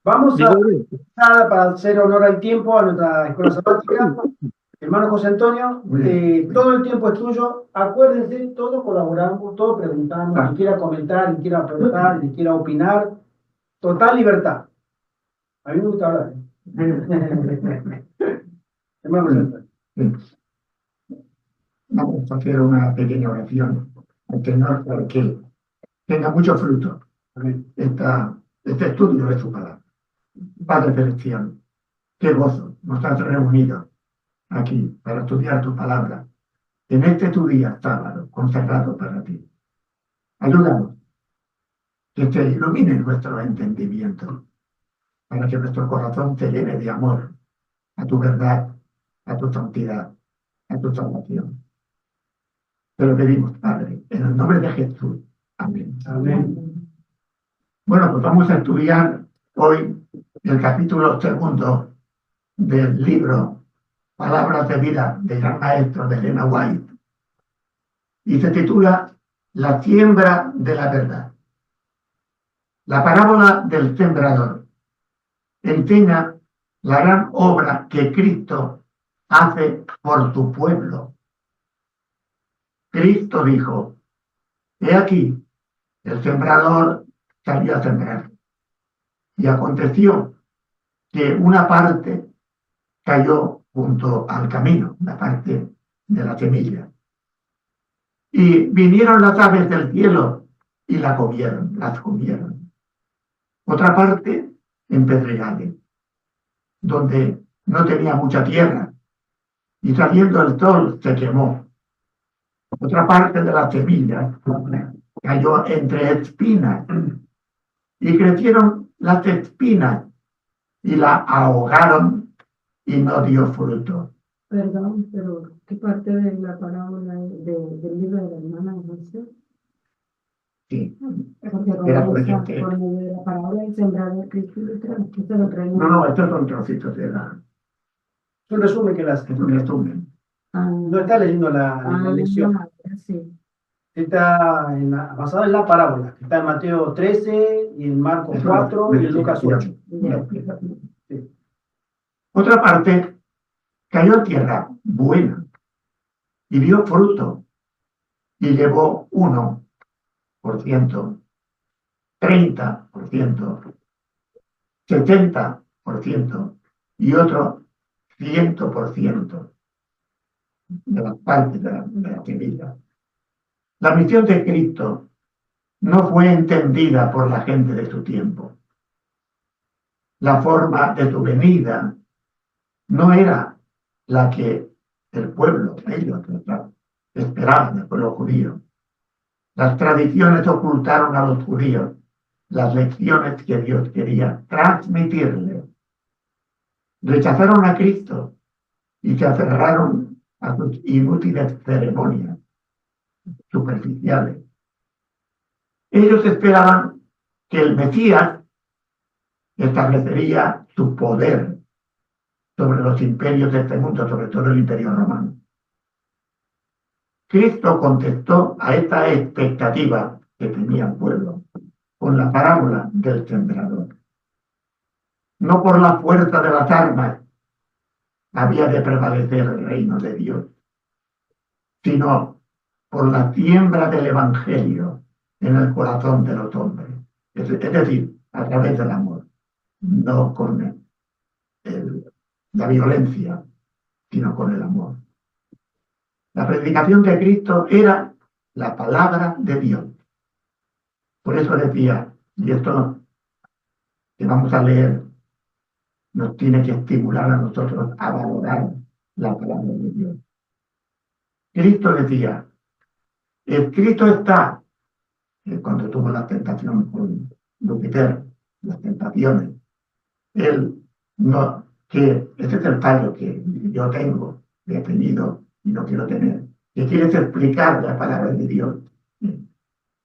Vamos a, Digo, para hacer honor al tiempo, a nuestra escuela sabática, hermano José Antonio, todo el tiempo es tuyo. Acuérdense, todos colaboramos, todos preguntamos, quien quiera comentar, quien quiera aportar, quien quiera opinar. Total libertad. A mí me gusta hablar. Hermano José Antonio. Vamos a hacer una pequeña oración al Señor para que tenga mucho fruto Amén. este estudio de su palabra. Padre Celestial, qué gozo nos has reunido aquí para estudiar tu palabra en este tu día sábado consagrado para ti. Ayúdanos que te ilumine nuestro entendimiento para que nuestro corazón se llene de amor a tu verdad, a tu santidad, a tu salvación. Te lo pedimos, Padre, en el nombre de Jesús. Amén. Amén. Bueno, pues vamos a estudiar hoy el capítulo 2 del libro Palabras de Vida del gran maestro de Elena White y se titula La siembra de la verdad. La parábola del sembrador enseña la gran obra que Cristo hace por su pueblo. Cristo dijo: he aquí, el sembrador salió a sembrar. Y aconteció que una parte cayó junto al camino, la parte de la semilla. Y vinieron las aves del cielo y las comieron. Otra parte en pedregales, donde no tenía mucha tierra, y saliendo el sol se quemó. Otra parte de la semilla cayó entre espinas, y crecieron las espinas y la ahogaron y no dio fruto. Perdón, pero ¿qué parte de la parábola del libro de la hermana José? Sí. Porque Era comienza porque- por medio de la parábola del sembrador que se lo traen. No, estos son trocitos de la... Es un resumen que le hace. Es un resumen. No está leyendo la lección. Sí. Está basada en la parábola. Está en Mateo 13 y en Marcos 4 y en Lucas 8. Una explicación. Sí. Otra parte cayó en tierra buena y dio fruto y llevó 1%, 30%, 70% y otro 100% de las partes de la semilla. La misión de Cristo no fue entendida por la gente de su tiempo. La forma de su venida no era la que el pueblo, ellos esperaban, el pueblo judío. Las tradiciones ocultaron a los judíos las lecciones que Dios quería transmitirles. Rechazaron a Cristo y se aferraron a sus inútiles ceremonias superficiales. Ellos esperaban que el Mesías establecería su poder sobre los imperios de este mundo, sobre todo el imperio romano. Cristo contestó a esta expectativa que tenía el pueblo con la parábola del sembrador. No por la fuerza de las armas había de prevalecer el reino de Dios, sino por la siembra del evangelio en el corazón de los hombres. Es decir, a través del amor, no con la violencia, sino con el amor. La predicación de Cristo era la palabra de Dios. Por eso decía, y esto que vamos a leer nos tiene que estimular a nosotros a valorar la palabra de Dios. Cristo decía, escrito está, cuando tuvo la tentación con Júpiter, las tentaciones, él no, que este es el fallo que yo tengo, he tenido y no quiero tener, que quieres explicar la palabra de Dios,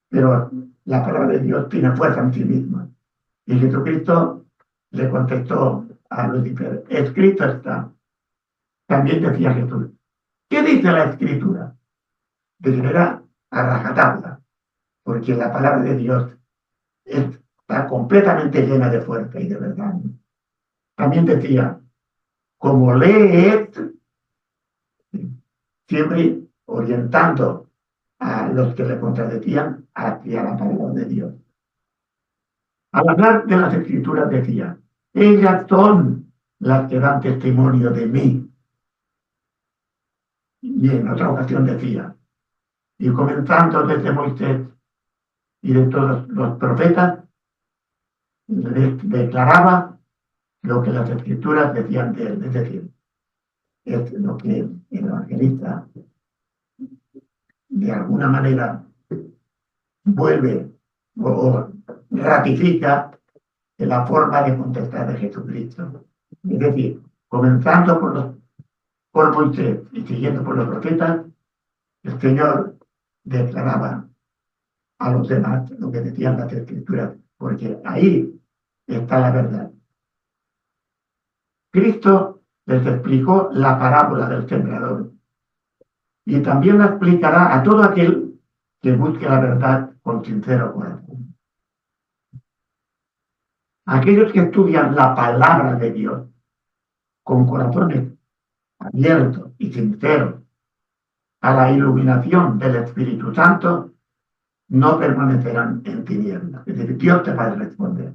pero la palabra de Dios tiene fuerza en sí misma. Y Jesucristo le contestó a Lucifer, escrito está. También decía Jesús, ¿qué dice la Escritura? De manera a rajatabla, porque la palabra de Dios es está completamente llena de fuerza y de verdad. También decía, como leed, siempre orientando a los que le contradecían hacia la palabra de Dios. Al hablar de las Escrituras decía, ellas son las que dan testimonio de mí. Y en otra ocasión decía, y comenzando desde Moisés y de todos los profetas, declaraba lo que las Escrituras decían de él. Es decir, es lo que el evangelista de alguna manera vuelve o ratifica la forma de contestar de Jesucristo. Es decir, comenzando por Moisés y siguiendo por los profetas, el Señor declaraba a los demás lo que decían las Escrituras, porque ahí está la verdad. Cristo les explicó la parábola del sembrador y también la explicará a todo aquel que busque la verdad con sincero corazón. Aquellos que estudian la palabra de Dios con corazones abiertos y sinceros a la iluminación del Espíritu Santo, no permanecerán en tinieblas. Es decir, Dios te va a responder.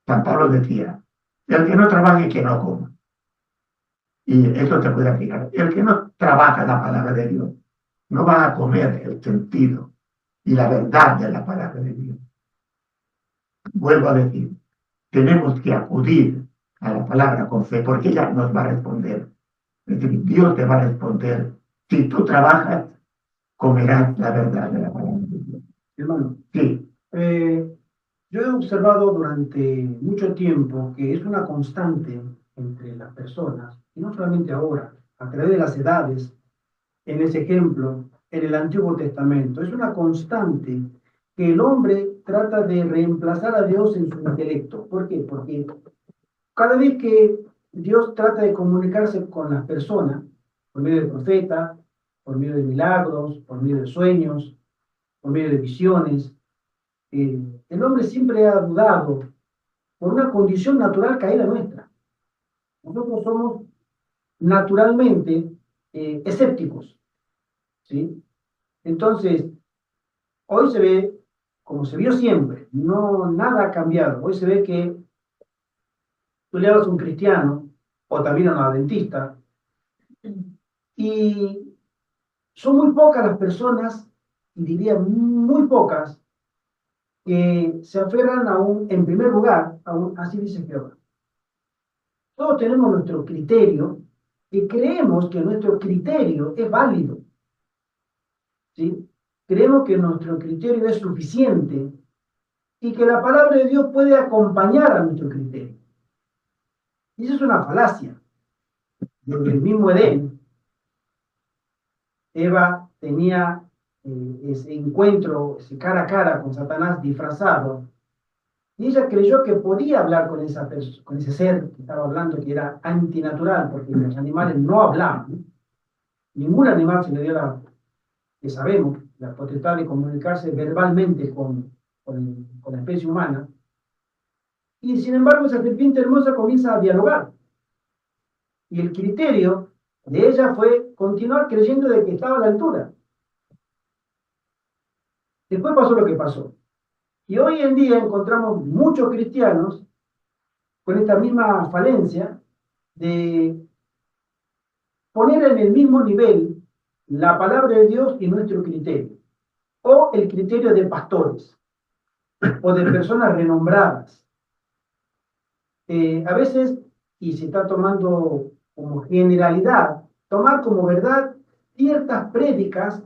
San Pablo decía, el que no trabaje, que no coma. Y eso te puede aplicar. El que no trabaja la palabra de Dios, no va a comer el sentido y la verdad de la palabra de Dios. Vuelvo a decir, tenemos que acudir a la palabra con fe, porque ella nos va a responder. Es decir, Dios te va a responder. Si tú trabajas, comerás la verdad de la palabra de Dios. Hermano, Sí, yo he observado durante mucho tiempo que es una constante entre las personas, y no solamente ahora, a través de las edades, en ese ejemplo, en el Antiguo Testamento, es una constante que el hombre trata de reemplazar a Dios en su intelecto. ¿Por qué? Porque cada vez que Dios trata de comunicarse con las personas, por medio de profetas, por medio de milagros, por medio de sueños, por medio de visiones, el hombre siempre ha dudado por una condición natural caída nuestra. Nosotros somos naturalmente escépticos, ¿sí? Entonces, hoy se ve, como se vio siempre, no, nada ha cambiado. Hoy se ve que tú le hablas a un cristiano o también a un adventista y son muy pocas las personas, y diría muy pocas, que se aferran a en primer lugar, así dice Jehová. Todos tenemos nuestro criterio y creemos que nuestro criterio es válido, ¿sí? Creemos que nuestro criterio es suficiente y que la palabra de Dios puede acompañar a nuestro criterio. Y eso es una falacia. Desde el mismo Edén, Eva tenía ese encuentro, ese cara a cara con Satanás disfrazado, y ella creyó que podía hablar con con ese ser que estaba hablando, que era antinatural, porque los animales no hablaban. Ningún animal se le dio que sabemos, la potestad de comunicarse verbalmente con la especie humana. Y sin embargo, esa serpiente hermosa comienza a dialogar. Y el criterio de ella fue continuar creyendo de que estaba a la altura. Después pasó lo que pasó. Y hoy en día encontramos muchos cristianos con esta misma falencia de poner en el mismo nivel la palabra de Dios y nuestro criterio, o el criterio de pastores, o de personas renombradas. A veces, y se está tomando como generalidad, tomar como verdad ciertas prédicas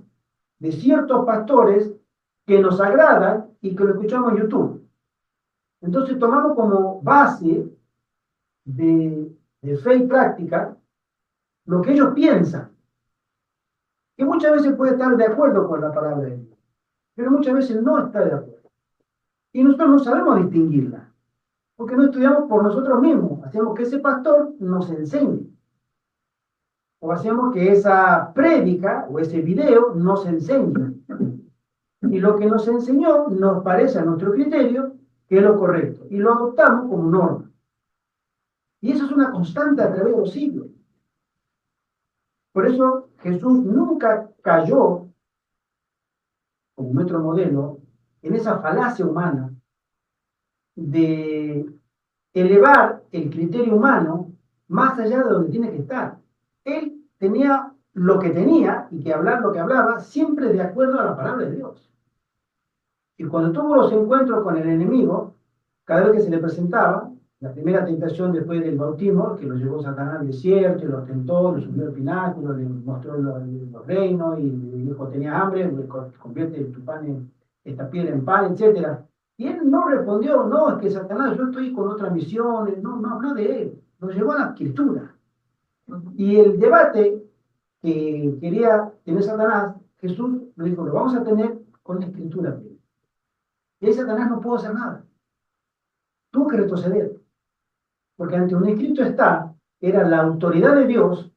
de ciertos pastores que nos agradan y que lo escuchamos en YouTube. Entonces tomamos como base de fe y práctica lo que ellos piensan, que muchas veces puede estar de acuerdo con la palabra de Dios, pero muchas veces no está de acuerdo. Y nosotros no sabemos distinguirla, porque no estudiamos por nosotros mismos, hacemos que ese pastor nos enseñe, o hacemos que esa prédica o ese video nos enseñe. Y lo que nos enseñó nos parece a nuestro criterio que es lo correcto. Y lo adoptamos como norma. Y eso es una constante a través de los siglos. Por eso Jesús nunca cayó, como nuestro modelo, en esa falacia humana de elevar el criterio humano más allá de donde tiene que estar. Él tenía lo que tenía y que hablar lo que hablaba siempre de acuerdo a la palabra de Dios. Y cuando tuvo los encuentros con el enemigo, cada vez que se le presentaba, la primera tentación después del bautismo, que lo llevó Satanás al desierto, y lo tentó, lo subió al pináculo, le mostró los reinos, y le dijo, tenía hambre, convierte tu pan en esta piedra en pan, etc. Y él no respondió, no, es que Satanás, yo estoy con otras misiones, no habló de él, lo llevó a la escritura. Y el debate que quería tener Satanás, Jesús le dijo, lo vamos a tener con la escritura. Y ahí Satanás no pudo hacer nada. Tuvo que retroceder. Porque ante un escrito está, era la autoridad de Dios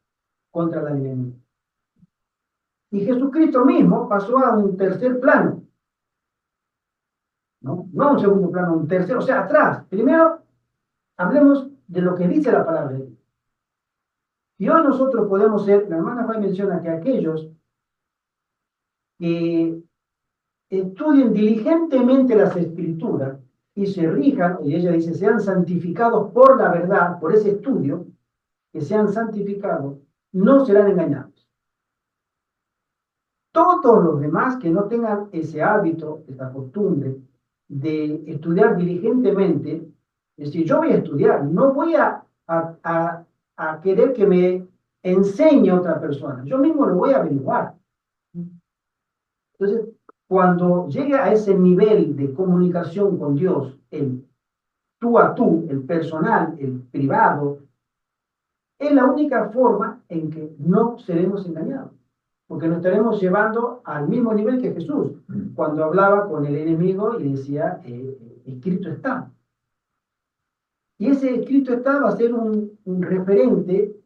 contra la del enemigo. Y Jesucristo mismo pasó a un tercer plano. No a un segundo plano, a un tercero, o sea, atrás. Primero, hablemos de lo que dice la palabra de Dios. Y hoy nosotros podemos ser, la hermana Juan menciona que aquellos que estudien diligentemente las escrituras y se rijan, y ella dice, sean santificados por la verdad, por ese estudio, que sean santificados, no serán engañados. Todos los demás que no tengan ese hábito, esa costumbre de estudiar diligentemente, es decir, yo voy a estudiar, no voy a querer que me enseñe otra persona, yo mismo lo voy a averiguar. Entonces, cuando llegue a ese nivel de comunicación con Dios, el tú a tú, el personal, el privado, es la única forma en que no seremos engañados, porque nos estaremos llevando al mismo nivel que Jesús, cuando hablaba con el enemigo y decía, escrito está. Y ese escrito está va a ser un referente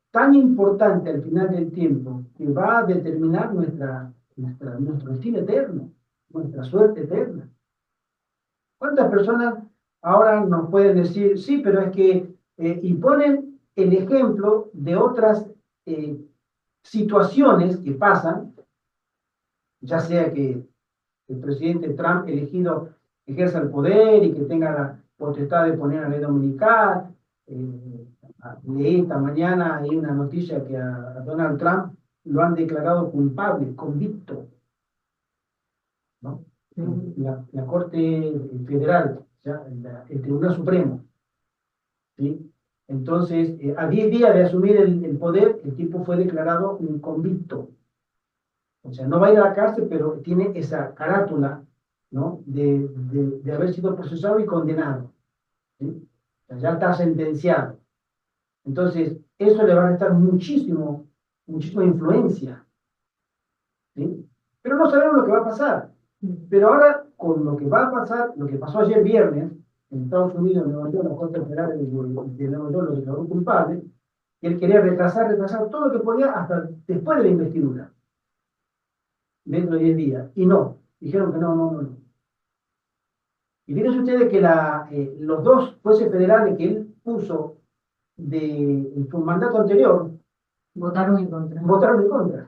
tan importante al final del tiempo, que va a determinar nuestro destino eterno, nuestra suerte eterna. ¿Cuántas personas ahora nos pueden decir, sí, pero es que, y ponen el ejemplo de otras situaciones que pasan, ya sea que el presidente Trump elegido ejerza el poder y que tenga la potestad de poner a ley dominical? Leí esta mañana hay una noticia que a Donald Trump lo han declarado culpable, convicto, ¿no? La Corte Federal, ¿ya? El Tribunal Supremo, ¿sí? Entonces, a 10 días de asumir el poder, el tipo fue declarado un convicto. O sea, no va a ir a la cárcel, pero tiene esa carátula, ¿no? de haber sido procesado y condenado, ¿sí? O sea, ya está sentenciado. Entonces, eso le va a restar muchísima influencia, ¿sí? Pero no sabemos lo que va a pasar. Pero ahora, con lo que va a pasar, lo que pasó ayer viernes, en Estados Unidos, en Nueva York, la Corte Federal de Nueva York lo declaró culpable, y él quería retrasar todo lo que podía hasta después de la investidura, dentro de 10 días. Y no, dijeron que no. Y fíjense ustedes que los dos jueces federales que él puso en su mandato anterior Votaron en contra. votaron en contra.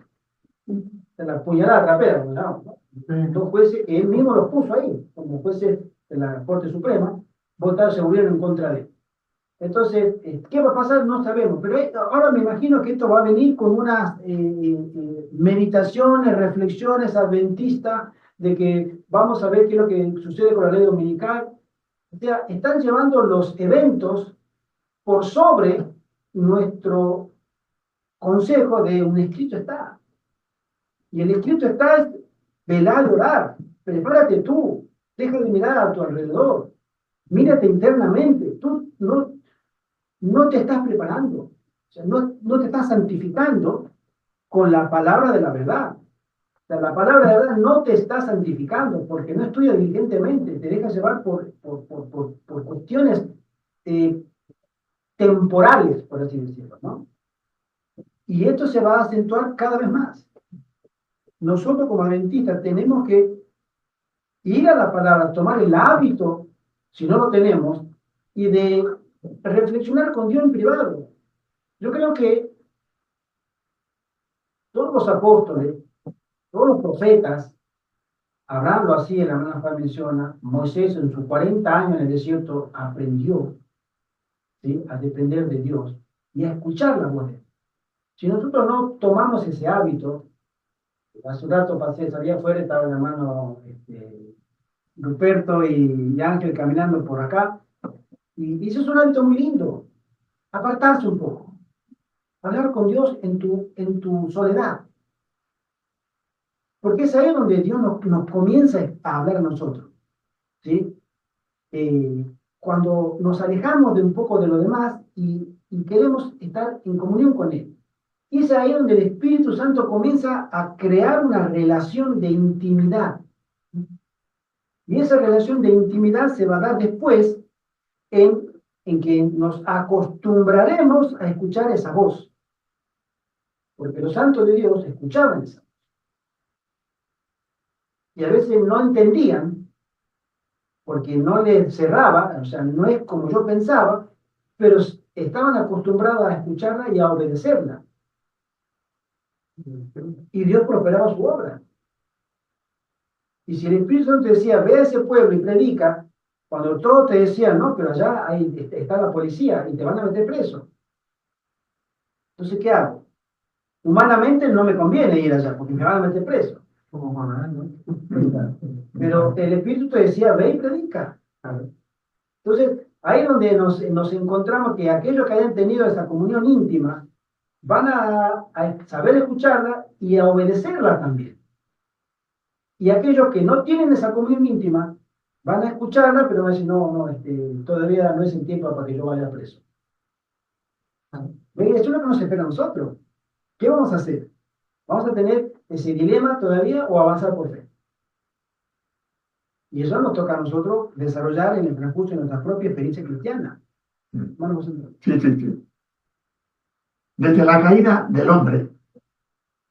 De la puñalada trapera, ¿no? Dos jueces que él mismo los puso ahí, como jueces de la Corte Suprema, se volvieron en contra de él. Entonces, ¿qué va a pasar? No sabemos, pero ahora me imagino que esto va a venir con unas meditaciones, reflexiones adventistas de que vamos a ver qué es lo que sucede con la ley dominical. O sea, están llevando los eventos por sobre nuestro consejo de un escrito está. Y el escrito está es velar y orar. Prepárate tú, deja de mirar a tu alrededor, mírate internamente. Tú no te estás preparando, o sea, no te estás santificando con la palabra de la verdad. O sea, la palabra de la verdad no te está santificando porque no estudias diligentemente, te dejas llevar por cuestiones temporales, por así decirlo, ¿no? Y esto se va a acentuar cada vez más. Nosotros como adventistas tenemos que ir a la palabra, tomar el hábito, si no lo tenemos, y de reflexionar con Dios en privado. Yo creo que todos los apóstoles, todos los profetas, Abraham lo hacía, la hermana Juan menciona, Moisés en sus 40 años en el desierto aprendió, ¿sí?, a depender de Dios y a escuchar la voz de Dios. Si nosotros no tomamos ese hábito, hace un rato pasé, salía afuera, estaba el hermano Ruperto y Ángel caminando por acá, y eso es un hábito muy lindo, apartarse un poco, hablar con Dios en tu soledad, porque es ahí donde Dios nos comienza a hablar a nosotros, ¿sí? Cuando nos alejamos de un poco de lo demás y queremos estar en comunión con Él. Y es ahí donde el Espíritu Santo comienza a crear una relación de intimidad. Y esa relación de intimidad se va a dar después en que nos acostumbraremos a escuchar esa voz. Porque los santos de Dios escuchaban esa voz. Y a veces no entendían, porque no les cerraba, o sea, no es como yo pensaba, pero estaban acostumbrados a escucharla y a obedecerla. Y Dios prosperaba su obra. Y si el Espíritu Santo te decía, ve a ese pueblo y predica, cuando todos te decían, no, pero allá está la policía y te van a meter preso. Entonces, ¿qué hago? Humanamente no me conviene ir allá porque me van a meter preso. Pero el Espíritu te decía, ve y predica. Entonces, ahí es donde nos encontramos que aquellos que hayan tenido esa comunión íntima van a saber escucharla y a obedecerla también. Y aquellos que no tienen esa comunión íntima van a escucharla, pero van a decir, no, todavía no es el tiempo para que yo vaya preso. ¿Ven? Eso es lo que nos espera a nosotros. ¿Qué vamos a hacer? ¿Vamos a tener ese dilema todavía o avanzar por fe? Y eso nos toca a nosotros desarrollar en el transcurso de nuestra propia experiencia cristiana. Sí. Desde la caída del hombre,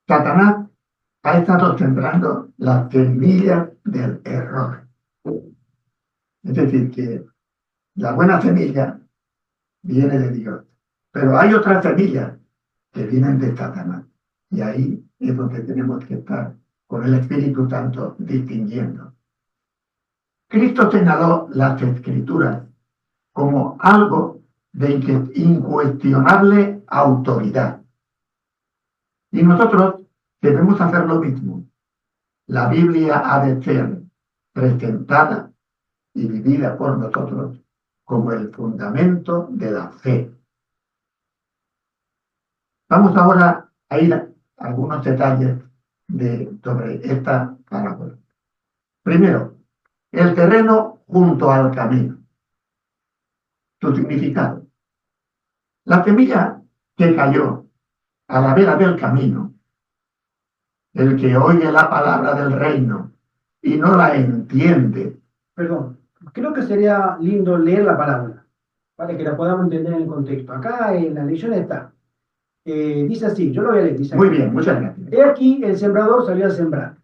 Satanás ha estado sembrando las semillas del error. Es decir, que la buena semilla viene de Dios, pero hay otras semillas que vienen de Satanás. Y ahí es donde tenemos que estar con el Espíritu Santo distinguiendo. Cristo señaló las Escrituras como algo de incuestionable autoridad. Y nosotros debemos hacer lo mismo. La Biblia ha de ser presentada y vivida por nosotros como el fundamento de la fe. Vamos ahora a ir a algunos detalles sobre esta parábola. Primero, el terreno junto al camino. Su significado. La semilla que cayó a la vera del camino, el que oye la palabra del reino y no la entiende. Perdón, creo que sería lindo leer la parábola, para que la podamos entender en el contexto. Acá en la lección está. Dice así, yo lo voy a leer. Dice Muy aquí, bien, muchas gracias. He aquí el sembrador salió a sembrar.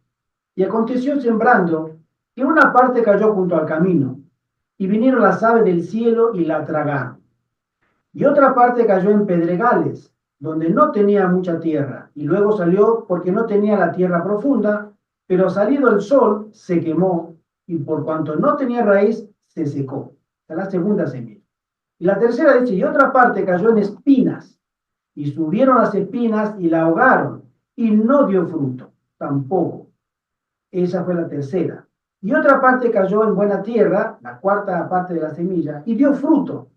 Y aconteció sembrando que una parte cayó junto al camino, y vinieron las aves del cielo y la tragaron. Y otra parte cayó en pedregales, donde no tenía mucha tierra, y luego salió porque no tenía la tierra profunda, pero salido el sol se quemó, y por cuanto no tenía raíz, se secó. Esta es la segunda semilla. Y la tercera dice, y otra parte cayó en espinas, y subieron las espinas y la ahogaron, y no dio fruto, tampoco. Esa fue la tercera. Y otra parte cayó en buena tierra, la cuarta parte de la semilla, y dio fruto,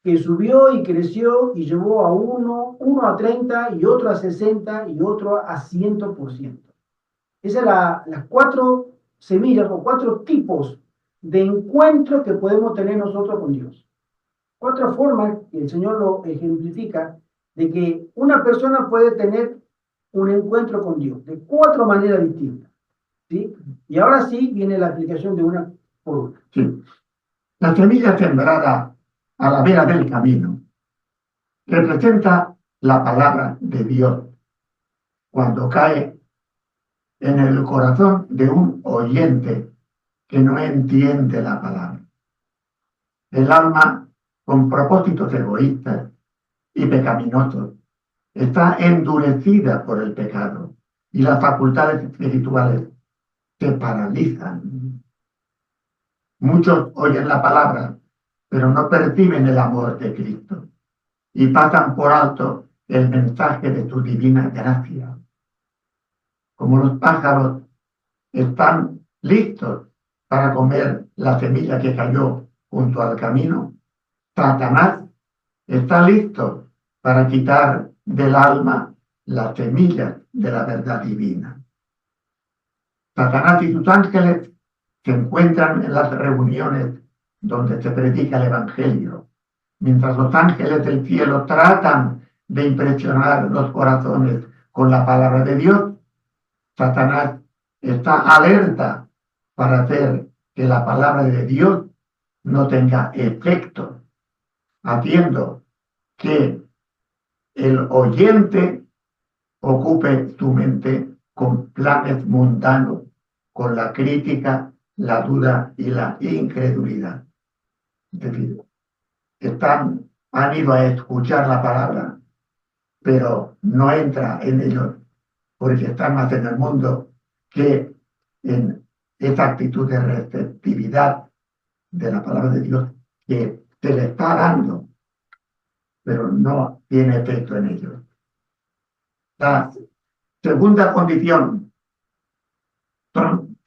que subió y creció y llevó a uno a 30, y otro a 60, y otro a 100%. Esas son las 4 semillas o 4 tipos de encuentro que podemos tener nosotros con Dios. 4 formas que el Señor lo ejemplifica de que una persona puede tener un encuentro con Dios de 4 maneras distintas. ¿Sí? Y ahora sí viene la aplicación de una por una. Sí. La semilla sembrada a la vera del camino representa la palabra de Dios cuando cae en el corazón de un oyente que no entiende la palabra. El alma, con propósitos egoístas y pecaminosos, está endurecida por el pecado y las facultades espirituales se paralizan. Muchos oyen la palabra, pero no perciben el amor de Cristo y pasan por alto el mensaje de su divina gracia. Como los pájaros están listos para comer la semilla que cayó junto al camino, Satanás está listo para quitar del alma la semilla de la verdad divina. Satanás y sus ángeles se encuentran en las reuniones donde se predica el Evangelio, mientras los ángeles del cielo tratan de impresionar los corazones con la palabra de Dios. Satanás está alerta para hacer que la palabra de Dios no tenga efecto, haciendo que el oyente ocupe su mente con planes mundanos, con la crítica, la duda y la incredulidad. Es decir, han ido a escuchar la palabra, pero no entra en ellos porque están más en el mundo que en esa actitud de receptividad de la palabra de Dios que se le está dando, pero no tiene efecto en ellos. La segunda condición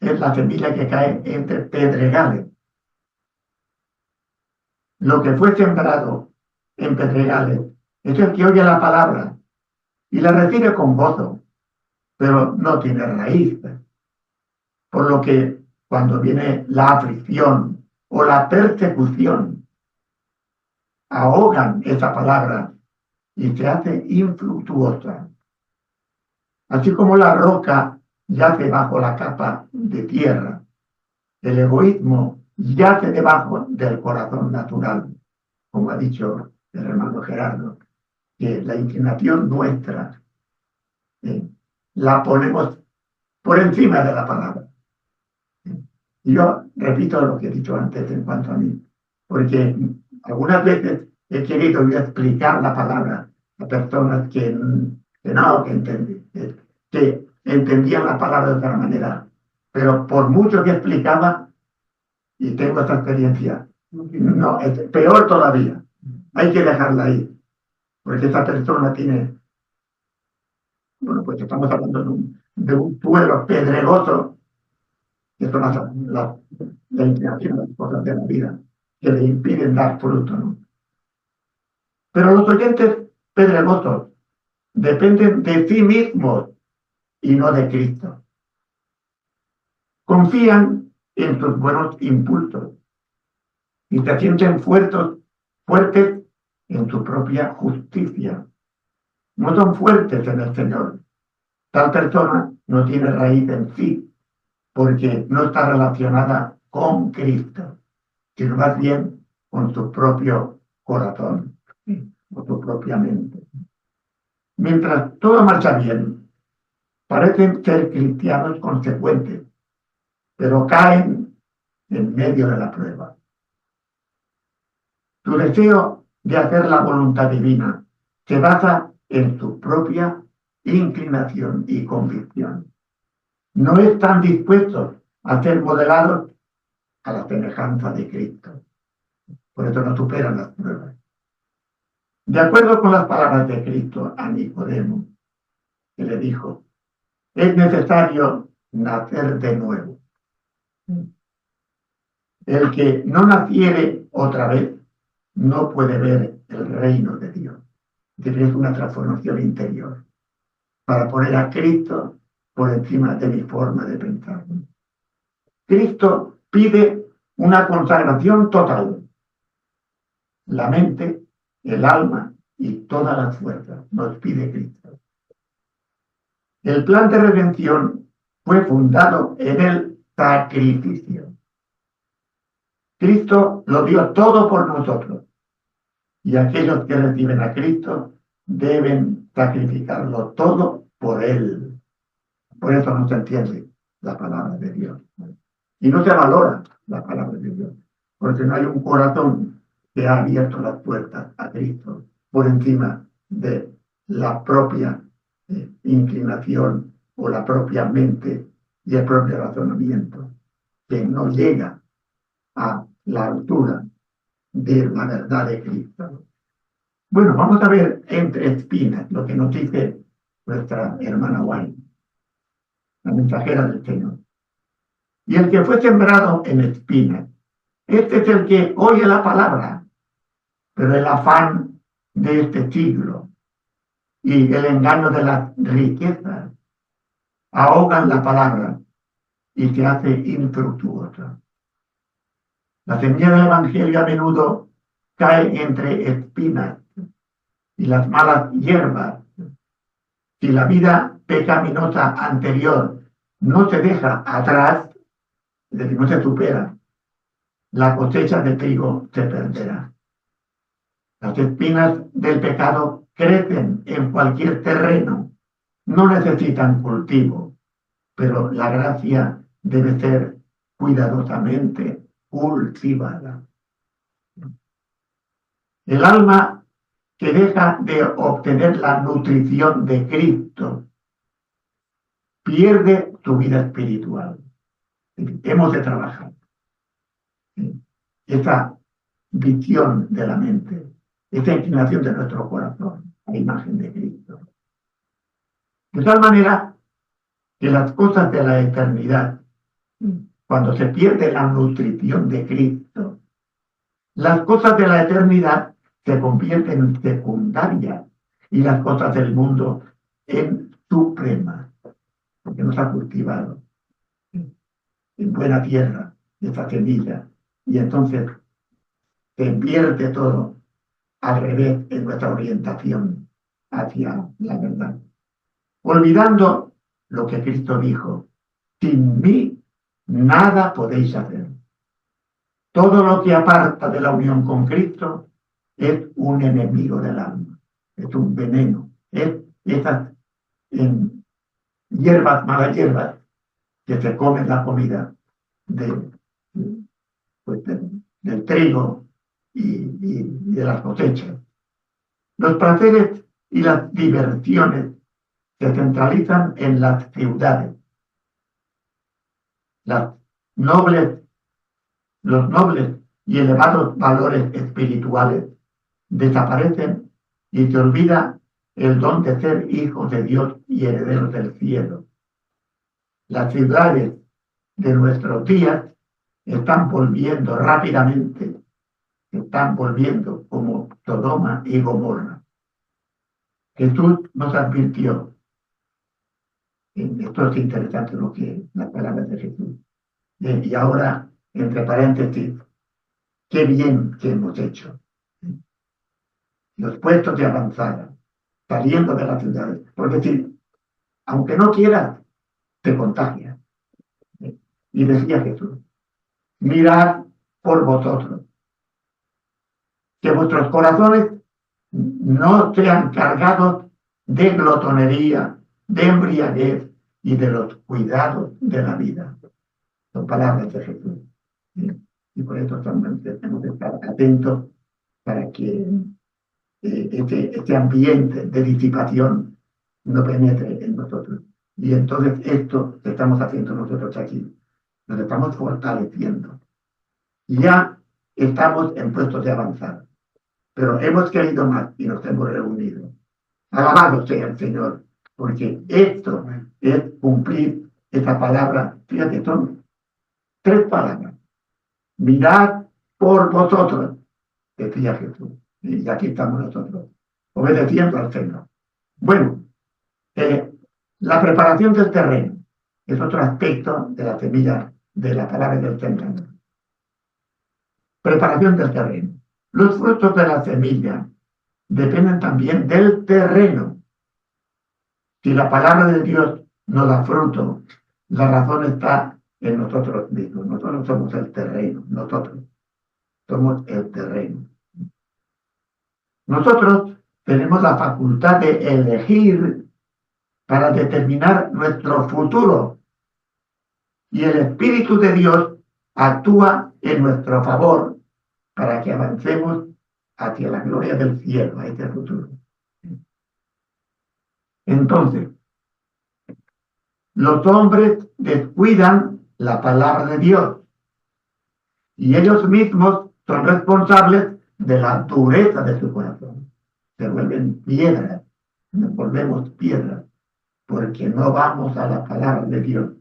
es la semilla que cae entre pedregales. Lo que fue sembrado en pedregales es el que oye la palabra y la recibe con gozo, pero no tiene raíz. Por lo que cuando viene la aflicción o la persecución, ahogan esa palabra y se hace infructuosa. Así como la roca yace bajo la capa de tierra, el egoísmo yace debajo del corazón natural, como ha dicho el hermano Gerardo, que la inclinación nuestra la ponemos por encima de la palabra. Y yo repito lo que he dicho antes en cuanto a mí, porque algunas veces he querido explicar la palabra a personas que entendían la palabra de otra manera, pero por mucho que explicaba, y tengo esta experiencia, no, es peor todavía, hay que dejarla ahí, porque esa persona tiene, bueno, pues estamos hablando de un suelo pedregoso, que son la inclinación de las cosas de la vida, que le impiden dar fruto, ¿no? Pero los oyentes pedregosos dependen de sí mismos y no de Cristo. Confían en sus buenos impulsos y se sienten fuertes en su propia justicia. No son fuertes en el Señor. Tal persona no tiene raíz en sí, porque no está relacionada con Cristo, sino más bien con su propio corazón, con su propia mente. Mientras todo marcha bien, parecen ser cristianos consecuentes, pero caen en medio de la prueba. Su deseo de hacer la voluntad divina se basa en su propia inclinación y convicción. No están dispuestos a ser modelados a la semejanza de Cristo. Por eso no superan las pruebas. De acuerdo con las palabras de Cristo a Nicodemo, que le dijo, es necesario nacer de nuevo. El que no naciere otra vez no puede ver el reino de Dios. Es una transformación interior para poner a Cristo por encima de mi forma de pensar. Cristo pide una consagración total. La mente, el alma y todas las fuerzas nos pide Cristo. El plan de redención fue fundado en el sacrificio. Cristo lo dio todo por nosotros y aquellos que reciben a Cristo deben sacrificarlo todo por Él. Por eso no se entiende la palabra de Dios. Y no se valora la palabra de Dios, porque no hay un corazón que ha abierto las puertas a Cristo por encima de la propia inclinación o la propia mente y el propio razonamiento, que no llega a la altura de la verdad de Cristo. Bueno, vamos a ver entre espinas lo que nos dice nuestra hermana Wayne, la mensajera del Señor. Y el que fue sembrado en espinas, este es el que oye la palabra, pero el afán de este siglo y el engaño de las riquezas ahogan la palabra y se hace infructuosa. La semilla del Evangelio a menudo cae entre espinas y las malas hierbas. Si la vida pecaminosa anterior no se deja atrás, es decir, no se supera, la cosecha de trigo se perderá. Las espinas del pecado crecen en cualquier terreno, no necesitan cultivo, pero la gracia debe ser cuidadosamente cultivada. El alma que deja de obtener la nutrición de Cristo pierde su vida espiritual. Hemos de trabajar esa visión de la mente, esa inclinación de nuestro corazón a la imagen de Cristo. De tal manera que las cosas de la eternidad, cuando se pierde la nutrición de Cristo, las cosas de la eternidad se convierten en secundarias y las cosas del mundo en supremas, porque nos ha cultivado en buena tierra esa semilla, y entonces se invierte todo al revés en nuestra orientación hacia la verdad, olvidando lo que Cristo dijo: sin mí nada podéis hacer. Todo lo que aparta de la unión con Cristo es un enemigo del alma, es un veneno, es esas hierbas, malas hierbas, que se comen la comida del trigo y de las cosechas. Los placeres y las diversiones se centralizan en las ciudades. Los nobles y elevados valores espirituales desaparecen y se olvida el don de ser hijos de Dios y herederos del cielo. Las ciudades de nuestros días están volviendo rápidamente, están volviendo como Sodoma y Gomorra. Jesús nos advirtió, esto es interesante lo que las palabras de Jesús, y ahora, entre paréntesis, qué bien que hemos hecho. Los puestos de avanzada, saliendo de las ciudades, por decir, aunque no quieras, te contagia. Y decía Jesús: mirad por vosotros, que vuestros corazones no sean cargados de glotonería, de embriaguez y de los cuidados de la vida. Son palabras de Jesús. Y por eso tenemos que estar atentos para que este ambiente de disipación no penetre en nosotros. Y entonces esto que estamos haciendo nosotros aquí, nos estamos fortaleciendo. Ya estamos en puestos de avanzar, pero hemos querido más y nos hemos reunido. Alabado sea el Señor, porque esto es cumplir esa palabra. Fíjate, son 3 palabras. Mirad por vosotros, decía Jesús. Y aquí estamos nosotros, obedeciendo al Señor. Bueno, la preparación del terreno es otro aspecto de la semilla de la palabra del Señor. Preparación del terreno. Los frutos de la semilla dependen también del terreno. Si la palabra de Dios no da fruto, la razón está en nosotros mismos. Nosotros somos el terreno, nosotros somos el terreno. Nosotros tenemos la facultad de elegir para determinar nuestro futuro. Y el Espíritu de Dios actúa en nuestro favor para que avancemos hacia la gloria del cielo, a este futuro. Entonces, los hombres descuidan la palabra de Dios y ellos mismos son responsables de la dureza de su corazón. Se vuelven piedras, nos volvemos piedras, porque no vamos a la palabra de Dios.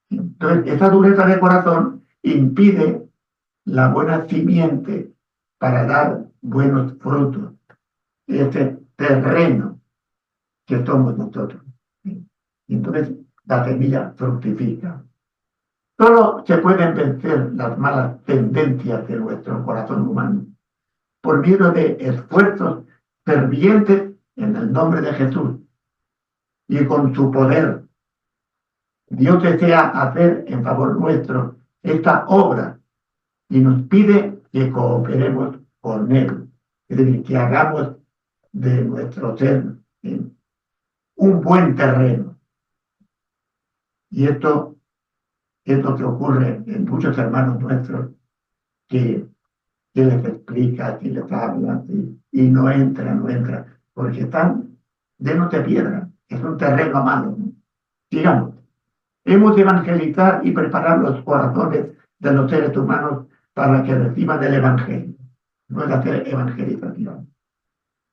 Entonces, esa dureza de corazón impide la buena simiente para dar buenos frutos. Ese terreno que somos nosotros. Y entonces la semilla fructifica. Solo se pueden vencer las malas tendencias de nuestro corazón humano por medio de esfuerzos fervientes en el nombre de Jesús y con su poder. Dios desea hacer en favor nuestro esta obra y nos pide que cooperemos con Él. Es decir, que hagamos de nuestro ser un buen terreno. Y esto es lo que ocurre en muchos hermanos nuestros que les explica, que les habla, y no entra, porque están llenos de piedra. Es un terreno malo. Digamos, hemos de evangelizar y preparar los corazones de los seres humanos para que reciban el evangelio. No es hacer evangelización.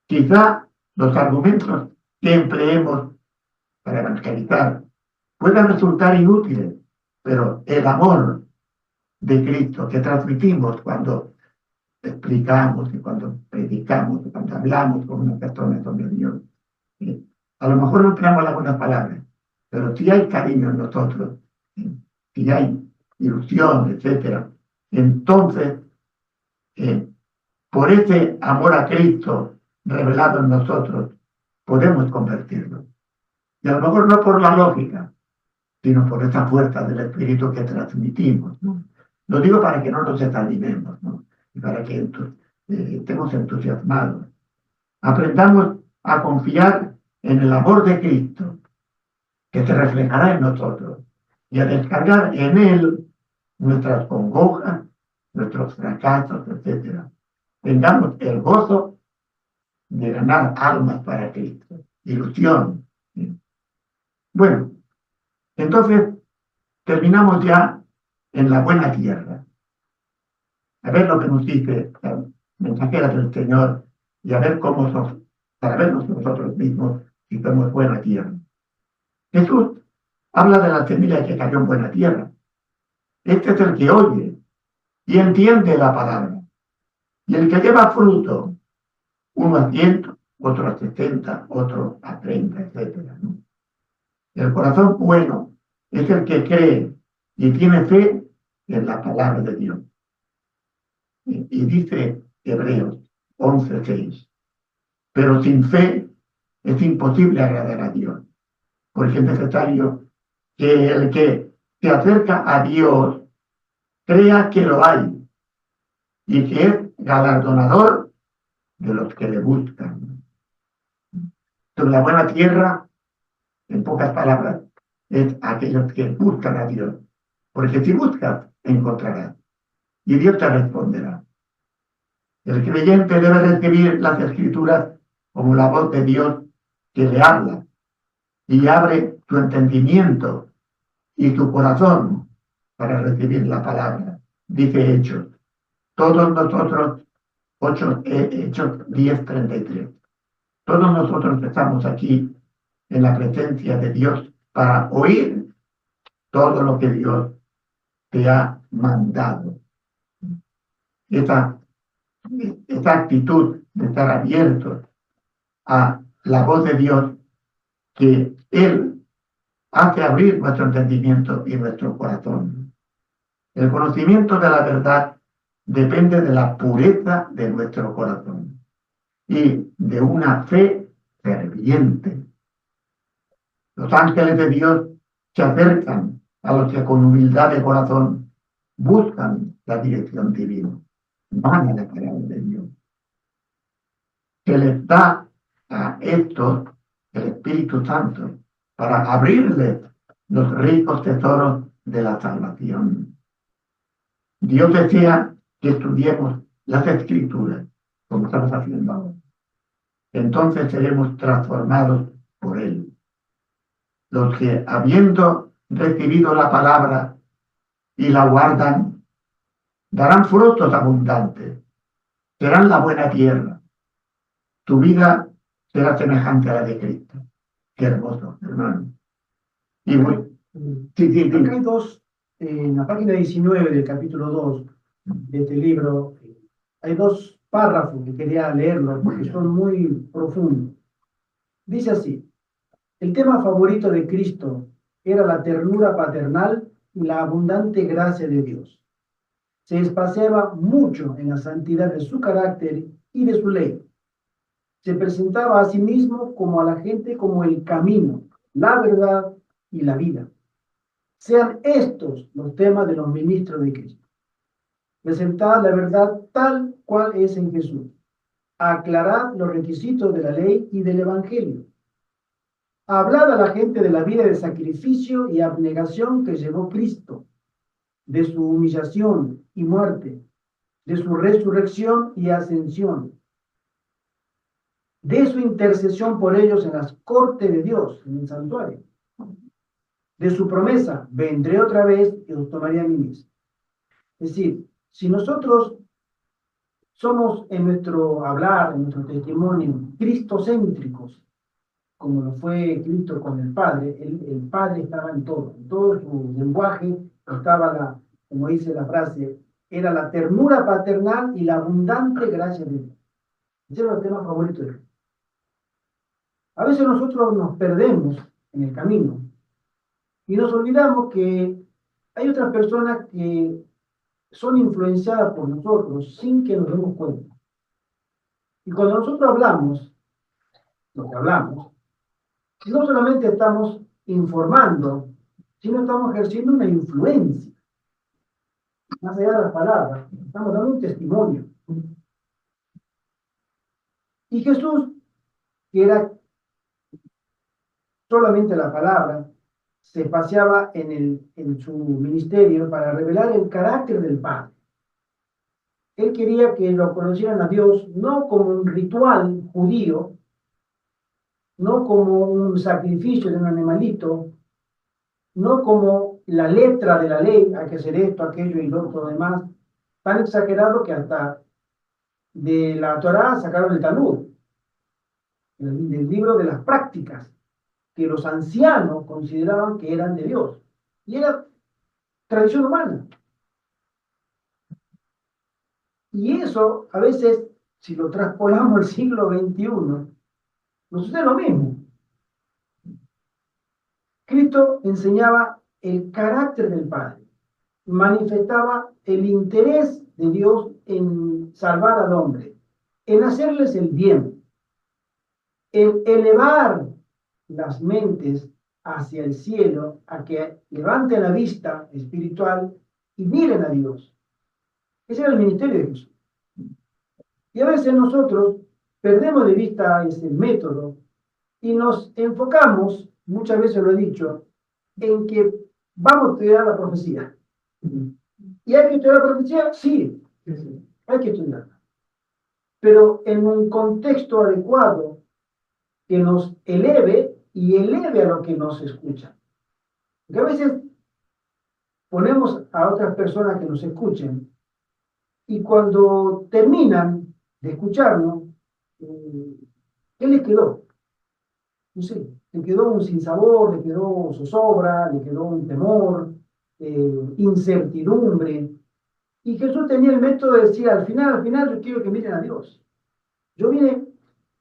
Quizá los argumentos que empleemos para evangelizar puedan resultar inútiles, pero el amor de Cristo que transmitimos cuando explicamos y cuando predicamos y cuando hablamos con una persona sobre Dios, a lo mejor no tenemos las buenas palabras, pero si hay cariño en nosotros, si hay ilusión, etcétera, entonces por ese amor a Cristo revelado en nosotros podemos convertirlo. Y a lo mejor no por la lógica, sino por esa fuerza del Espíritu que transmitimos, ¿no? Lo digo para que no nos desanimemos, ¿no? Y para que estemos entusiasmados. Aprendamos a confiar en el amor de Cristo, que se reflejará en nosotros, y a descargar en Él nuestras congojas, nuestros fracasos, etc. Tengamos el gozo de ganar almas para Cristo. Ilusión. ¿Sí? Bueno, entonces terminamos ya en la buena tierra. A ver lo que nos dice la mensajera del Señor y a ver cómo somos, para vernos nosotros mismos si somos buena tierra. Jesús habla de la semilla que cayó en buena tierra. Este es el que oye y entiende la palabra. Y el que lleva fruto, uno a 100, otro a 60, otro a 30, etc. ¿No? El corazón bueno es el que cree y tiene fe en la palabra de Dios. Y dice Hebreos 11:6, pero sin fe es imposible agradar a Dios, porque es necesario que el que se acerca a Dios crea que lo hay y que es galardonador de los que le buscan. Entonces, la buena tierra, en pocas palabras, es aquellos que buscan a Dios, porque si buscas, encontrarás y Dios te responderá. El creyente debe recibir las Escrituras como la voz de Dios que le habla y abre su entendimiento y su corazón para recibir la palabra. Dice Hechos. Todos nosotros, Hechos 10:33. Todos nosotros estamos aquí en la presencia de Dios para oír todo lo que Dios te ha mandado. Esa actitud de estar abiertos a la voz de Dios, que Él hace abrir nuestro entendimiento y nuestro corazón. El conocimiento de la verdad depende de la pureza de nuestro corazón y de una fe ferviente. Los ángeles de Dios se acercan a los que con humildad de corazón buscan la dirección divina. Van a la palabra de Dios. Se les da a estos el Espíritu Santo para abrirles los ricos tesoros de la salvación. Dios desea que estudiemos las Escrituras, como estamos haciendo ahora. Entonces seremos transformados por Él. Los que, habiendo recibido la palabra y la guardan, darán frutos abundantes, serán la buena tierra. Tu vida será semejante a la de Cristo. Qué hermoso, hermano. Y bueno, sí. Acá hay dos, en la página 19 del capítulo 2 de este libro, hay dos párrafos que quería leerlos porque son muy profundos. Dice así: el tema favorito de Cristo era la ternura paternal y la abundante gracia de Dios. Se espaciaba mucho en la santidad de su carácter y de su ley. Se presentaba a sí mismo como a la gente como el camino, la verdad y la vida. Sean estos los temas de los ministros de Cristo. Presentad la verdad tal cual es en Jesús. Aclarad los requisitos de la ley y del evangelio. Hablad a la gente de la vida de sacrificio y abnegación que llevó Cristo, de su humillación y muerte, de su resurrección y ascensión, de su intercesión por ellos en las cortes de Dios, en el santuario, de su promesa: vendré otra vez y os tomaré a mí mismo. Es decir, si nosotros somos en nuestro hablar, en nuestro testimonio, cristocéntricos, como lo fue Cristo con el Padre, el Padre estaba en todo su lenguaje estaba como dice la frase, era la ternura paternal y la abundante gracia de Dios. Ese era el tema favorito de él. A veces nosotros nos perdemos en el camino y nos olvidamos que hay otras personas que son influenciadas por nosotros sin que nos demos cuenta. Y cuando nosotros hablamos, lo que hablamos, no solamente estamos informando, sino estamos ejerciendo una influencia. Más allá de las palabras, estamos dando un testimonio. Y Jesús, que era solamente la palabra, se paseaba en su ministerio para revelar el carácter del Padre. Él quería que lo conocieran a Dios no como un ritual judío, no como un sacrificio de un animalito, no como la letra de la ley, hay que hacer esto, aquello y lo otro demás, tan exagerado que hasta de la Torá sacaron el Talmud, del libro de las prácticas, que los ancianos consideraban que eran de Dios. Y era tradición humana. Y eso, a veces, si lo traspolamos al siglo XXI, nos sucede lo mismo. Cristo enseñaba el carácter del Padre, manifestaba el interés de Dios en salvar al hombre, en hacerles el bien, en elevar las mentes hacia el cielo, a que levanten la vista espiritual y miren a Dios. Ese era el ministerio de Jesús. Y a veces nosotros perdemos de vista ese método y nos enfocamos, muchas veces lo he dicho, en que vamos a estudiar la profecía. ¿Y hay que estudiar la profecía? Sí, hay que estudiarla. Pero en un contexto adecuado que nos eleve y eleve a lo que nos escucha. Porque a veces ponemos a otras personas que nos escuchen y cuando terminan de escucharnos, ¿qué les quedó? No sé, le quedó un sinsabor, le quedó zozobra, le quedó un temor, incertidumbre. Y Jesús tenía el método de decir, al final, yo quiero que miren a Dios. Yo vine,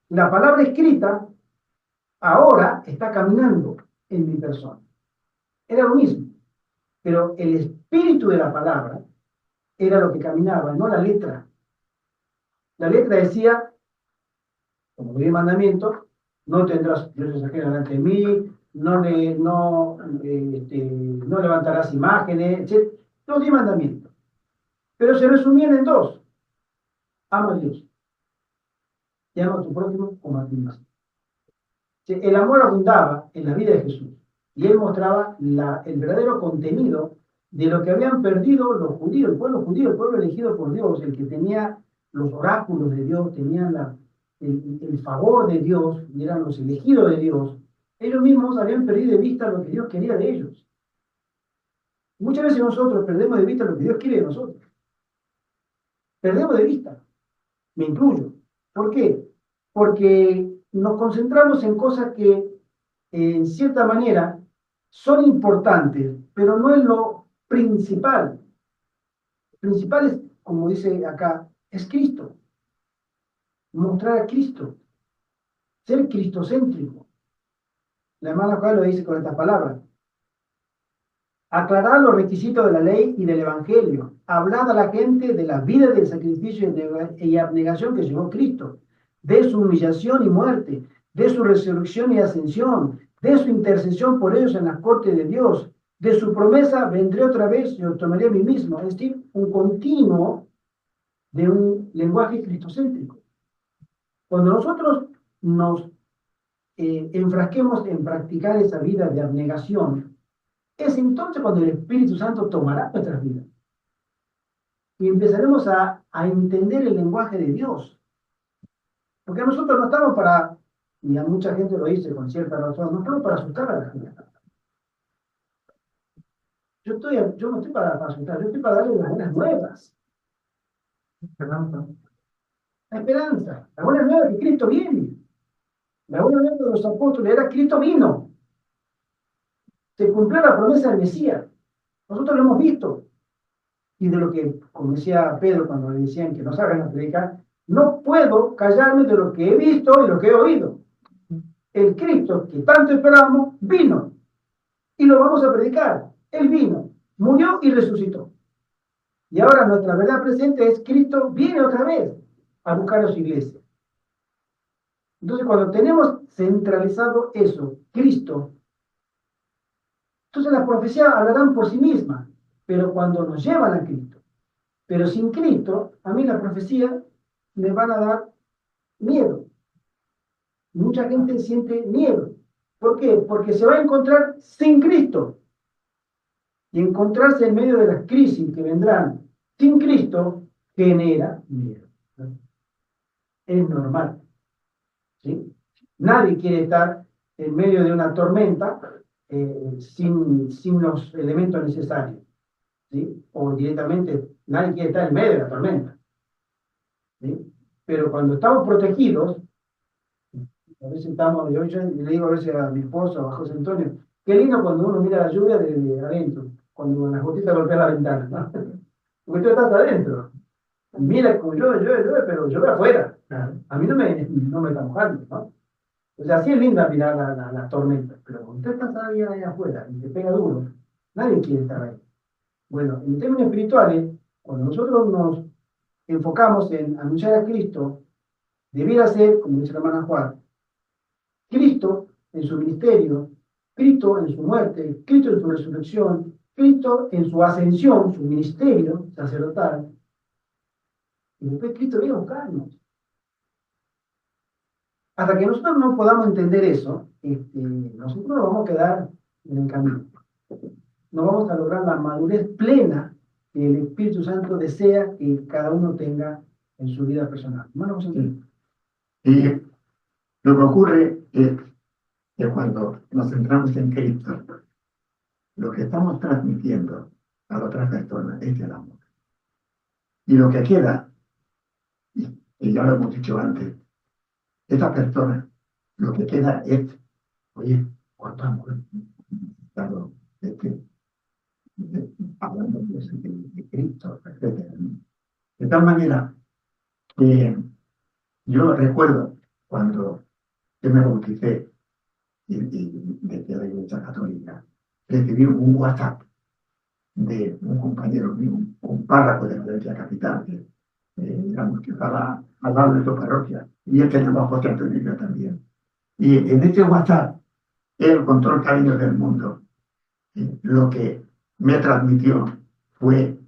la palabra escrita ahora está caminando en mi persona. Era lo mismo, pero el espíritu de la palabra era lo que caminaba, no la letra. La letra decía, como dice el mandamiento, no tendrás dioses ajenos delante de mí, no levantarás imágenes, etc. Los 10 mandamientos. Pero se resumían en dos. Ama a Dios y ama a tu prójimo como a ti mismo. El amor abundaba en la vida de Jesús y él mostraba el verdadero contenido de lo que habían perdido los judíos, el pueblo elegido por Dios, el que tenía los oráculos de Dios, tenían el favor de Dios, y eran los elegidos de Dios. Ellos mismos habían perdido de vista lo que Dios quería de ellos. Muchas veces nosotros perdemos de vista lo que Dios quiere de nosotros. Perdemos de vista. Me incluyo. ¿Por qué? Porque nos concentramos en cosas que, en cierta manera, son importantes, pero no es lo principal. Lo principal es, como dice acá, es Cristo. Mostrar a Cristo. Ser cristocéntrico. La hermana Juan lo dice con estas palabras. Aclarar los requisitos de la ley y del evangelio. Hablar a la gente de la vida del sacrificio y abnegación que llevó Cristo, de su humillación y muerte, de su resurrección y ascensión, de su intercesión por ellos en las cortes de Dios, de su promesa, vendré otra vez y os tomaré a mí mismo. Es decir, un continuo de un lenguaje cristocéntrico. Cuando nosotros nos enfrasquemos en practicar esa vida de abnegación, es entonces cuando el Espíritu Santo tomará nuestras vidas. Y empezaremos a entender el lenguaje de Dios. Porque nosotros no estamos para, y a mucha gente lo dice con cierta razón, no estamos para asustar a la gente. Yo no estoy para asustar, yo estoy para darle las buenas nuevas. La esperanza. La buena nueva es que Cristo viene. La buena nueva de los apóstoles era Cristo vino. Se cumplió la promesa del Mesías. Nosotros lo hemos visto. Y de lo que, como decía Pedro cuando le decían que no salgan a predicar, no puedo callarme de lo que he visto y lo que he oído. El Cristo que tanto esperábamos vino. Y lo vamos a predicar. Él vino, murió y resucitó. Y ahora nuestra verdad presente es Cristo viene otra vez a buscar a su iglesia. Entonces, cuando tenemos centralizado eso, Cristo, entonces las profecías hablarán por sí mismas, pero cuando nos llevan a Cristo. Pero sin Cristo, a mí las profecías me van a dar miedo. Mucha gente siente miedo. ¿Por qué? Porque se va a encontrar sin Cristo. Y encontrarse en medio de las crisis que vendrán sin Cristo genera miedo. Es normal. ¿Sí? Nadie quiere estar en medio de una tormenta sin los elementos necesarios. ¿Sí? O directamente, nadie quiere estar en medio de la tormenta. ¿Sí? Pero cuando estamos protegidos, a veces estamos, yo le digo a veces a mi esposo, a José Antonio, qué lindo cuando uno mira la lluvia desde adentro, cuando las gotitas golpean la ventana, ¿no? Porque tú estás adentro. Mira, como llueve, pero llueve afuera. A mí no me está mojando, ¿no? O sea, sí es linda mirar la tormenta, pero cuando tú estás ahí afuera y te pega duro, nadie quiere estar ahí. Bueno, en términos espirituales, cuando nosotros nos enfocamos en anunciar a Cristo, debiera ser, como dice la hermana Juan, Cristo en su ministerio, Cristo en su muerte, Cristo en su resurrección, Cristo en su ascensión, su ministerio sacerdotal, y después Cristo viene a buscarnos. Hasta que nosotros no podamos entender eso, nosotros nos vamos a quedar en el camino. No vamos a lograr la madurez plena que el Espíritu Santo desea que cada uno tenga en su vida personal. Hermano José Antonio. Y lo que ocurre es que cuando nos centramos en Cristo, lo que estamos transmitiendo a la otra persona es el amor. Y lo que queda, y ya lo hemos dicho antes, esa persona, lo que queda es, oye, cuánto amor, claro, hablando de Cristo, etc. De tal manera que yo recuerdo cuando yo me bauticé desde la Iglesia Católica, recibí un WhatsApp de un compañero mío, un párroco de la Iglesia Capital, digamos que estaba al lado de su parroquia, y él tenía bajo José Antonio también. Y en ese WhatsApp, él, con todo el cariño del mundo, lo que me transmitió fue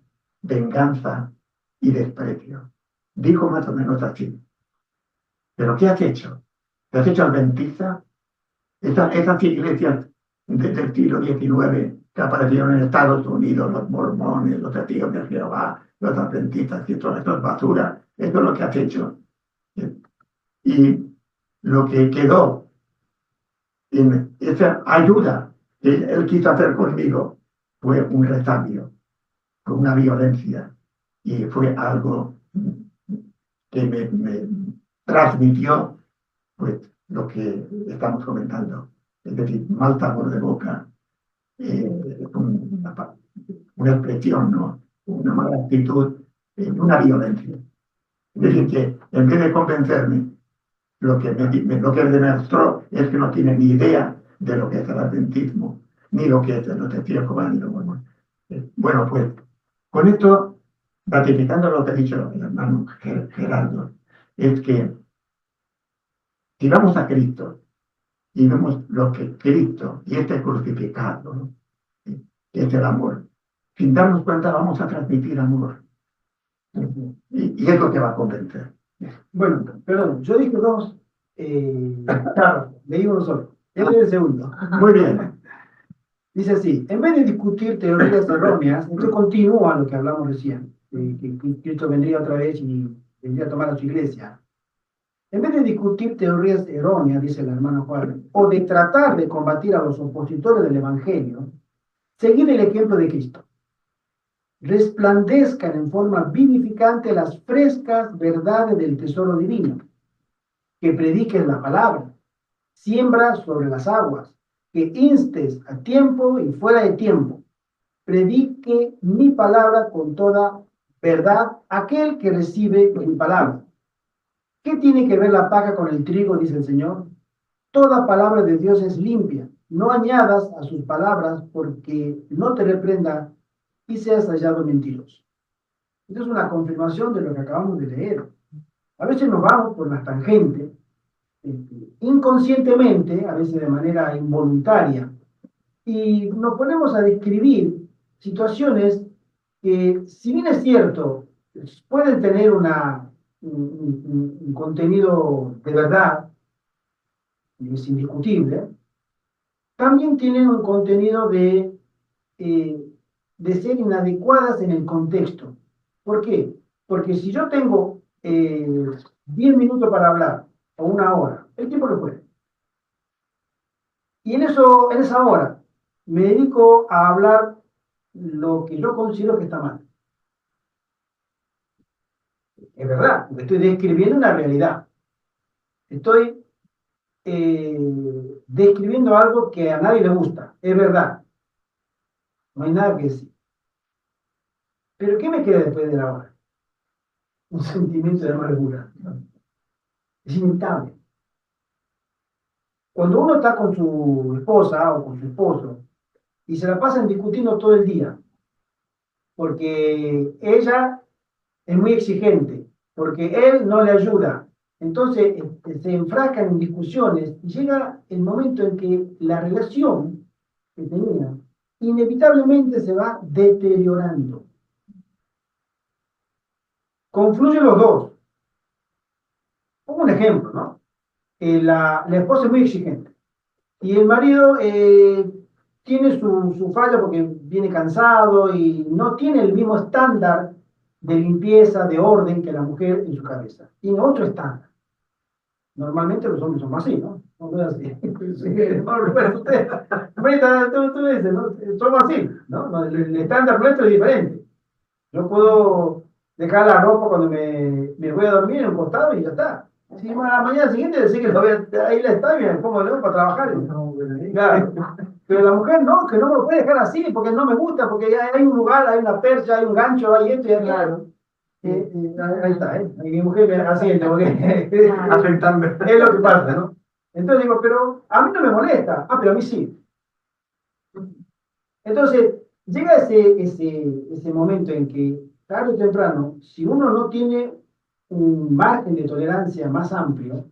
venganza y desprecio. Dijo más o menos así: ¿pero qué has hecho? ¿Te has hecho adventista? Esas iglesias del siglo XIX que aparecieron en Estados Unidos, los mormones, los testigos de Jehová, los adventistas, y todo esto es basura. Esto es lo que has hecho. Y lo que quedó en esa ayuda que él quiso hacer conmigo fue un resabio, fue una violencia, y fue algo que me transmitió pues lo que estamos comentando, es decir, mal sabor de boca, una expresión, ¿no? Una mala actitud, una violencia. Es decir, que en vez de convencerme, lo que él demostró es que no tiene ni idea de lo que es el adventismo, ni lo que es el testigos de Jehová, ni lo bueno. Bueno, pues con esto, ratificando lo que ha dicho el hermano Gerardo, es que si vamos a Cristo y vemos lo que Cristo y este crucificado, ¿no? Que es el amor, sin darnos cuenta vamos a transmitir amor. Y es lo que va a convencer. Bueno, perdón, yo dije dos, claro, leí uno solo. Este es el segundo. Muy bien. Dice así, en vez de discutir teorías erróneas, esto continúa lo que hablamos recién, que Cristo vendría otra vez y vendría a tomar a su iglesia. En vez de discutir teorías erróneas, dice el hermano Juan, o de tratar de combatir a los opositores del Evangelio, seguid el ejemplo de Cristo. Resplandezcan en forma vivificante las frescas verdades del tesoro divino, que prediques la palabra, siembra sobre las aguas, que instes a tiempo y fuera de tiempo, predique mi palabra con toda verdad aquel que recibe mi palabra. ¿Qué tiene que ver la paja con el trigo? Dice el Señor. Toda palabra de Dios es limpia. No añadas a sus palabras porque no te reprenda y seas hallado mentiroso. Esto es una confirmación de lo que acabamos de leer. A veces nos vamos por las tangentes, inconscientemente, a veces de manera involuntaria, y nos ponemos a describir situaciones que, si bien es cierto, pueden tener un contenido de verdad, es indiscutible, también tienen un contenido de ser inadecuadas en el contexto. ¿Por qué? Porque si yo tengo 10 minutos para hablar, o una hora, el tiempo lo puede. Y en esa hora me dedico a hablar lo que yo considero que está mal. Es verdad, porque estoy describiendo una realidad. Estoy describiendo algo que a nadie le gusta. Es verdad. No hay nada que decir. Pero ¿qué me queda después de la hora? Un sentimiento de amargura. Es inevitable. Cuando uno está con su esposa o con su esposo y se la pasan discutiendo todo el día, porque ella es muy exigente, porque él no le ayuda, entonces se enfrascan en discusiones y llega el momento en que la relación que tenían inevitablemente se va deteriorando. Confluyen los dos. Pongo un ejemplo, ¿no? La esposa es muy exigente y el marido tiene su falla porque viene cansado y no tiene el mismo estándar de limpieza, de orden que la mujer en su cabeza. Tiene otro estándar. Normalmente los hombres son así, ¿no? No es así. Tú dices, ¿no? Somos así, ¿no? El estándar nuestro es diferente. Yo puedo dejar la ropa cuando me voy a dormir en un costado y ya está. Si a la mañana siguiente decir que ahí la está y me pongo de nuevo para trabajar. Claro. Pero la mujer no, que no me lo puede dejar así porque no me gusta, porque hay un lugar, hay una percha, hay un gancho, hay esto y aquello. Claro. Ahí está, mi mujer me asiente porque Afectando. es lo que pasa, ¿no? Entonces digo, pero a mí no me molesta. Ah, pero a mí sí. Entonces, llega ese momento en que, tarde o temprano, si uno no tiene un margen de tolerancia más amplio,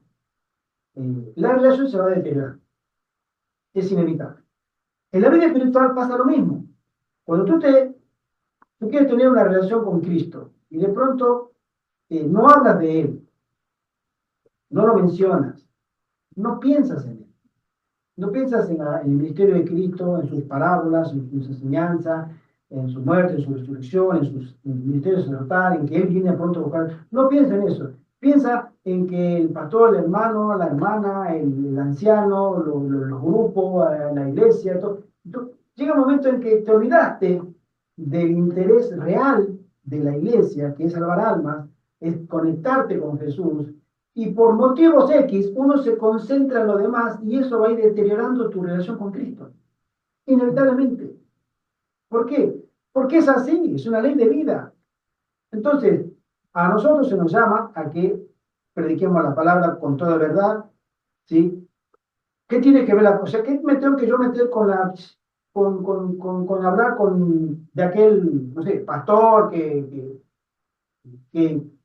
la relación se va a deteriorar. Es inevitable. En la vida espiritual pasa lo mismo. Cuando tú quieres tener una relación con Cristo y de pronto no hablas de Él, no lo mencionas, no piensas en Él, No piensas en el ministerio de Cristo, en sus parábolas, en sus enseñanzas, en su muerte, en su resurrección, en el ministerio sacerdotal, en que Él viene pronto a buscar. No piensa en eso. Piensa en que el pastor, el hermano, la hermana, el anciano, los grupos, la iglesia, todo. Llega un momento en que te olvidaste del interés real de la iglesia, que es salvar almas, es conectarte con Jesús, y por motivos X uno se concentra en lo demás y eso va a ir deteriorando tu relación con Cristo, inevitablemente. ¿Por qué? Porque es así, es una ley de vida. Entonces, a nosotros se nos llama a que prediquemos la palabra con toda verdad, ¿sí? ¿Qué tiene que ver la cosa? ¿Qué me tengo que yo meter con la con hablar de aquel, no sé, pastor que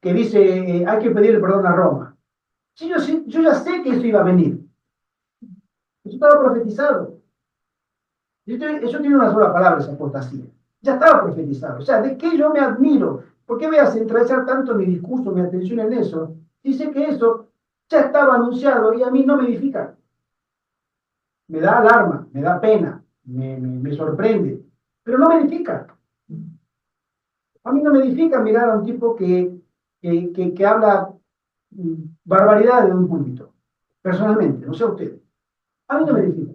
dice hay que pedirle perdón a Roma? Sí, yo ya sé que eso iba a venir. Eso estaba profetizado. Eso tiene una sola palabra, esa apostasía. Ya estaba profetizado. O sea, ¿de qué yo me admiro? ¿Por qué voy a centralizar tanto mi discurso, mi atención en eso? Si sé que eso ya estaba anunciado y a mí no me edifica. Me da alarma, me da pena, me sorprende, pero no me edifica. A mí no me edifica mirar a un tipo que habla barbaridad de un púlpito. Personalmente, no sé a usted. A mí no me edifica.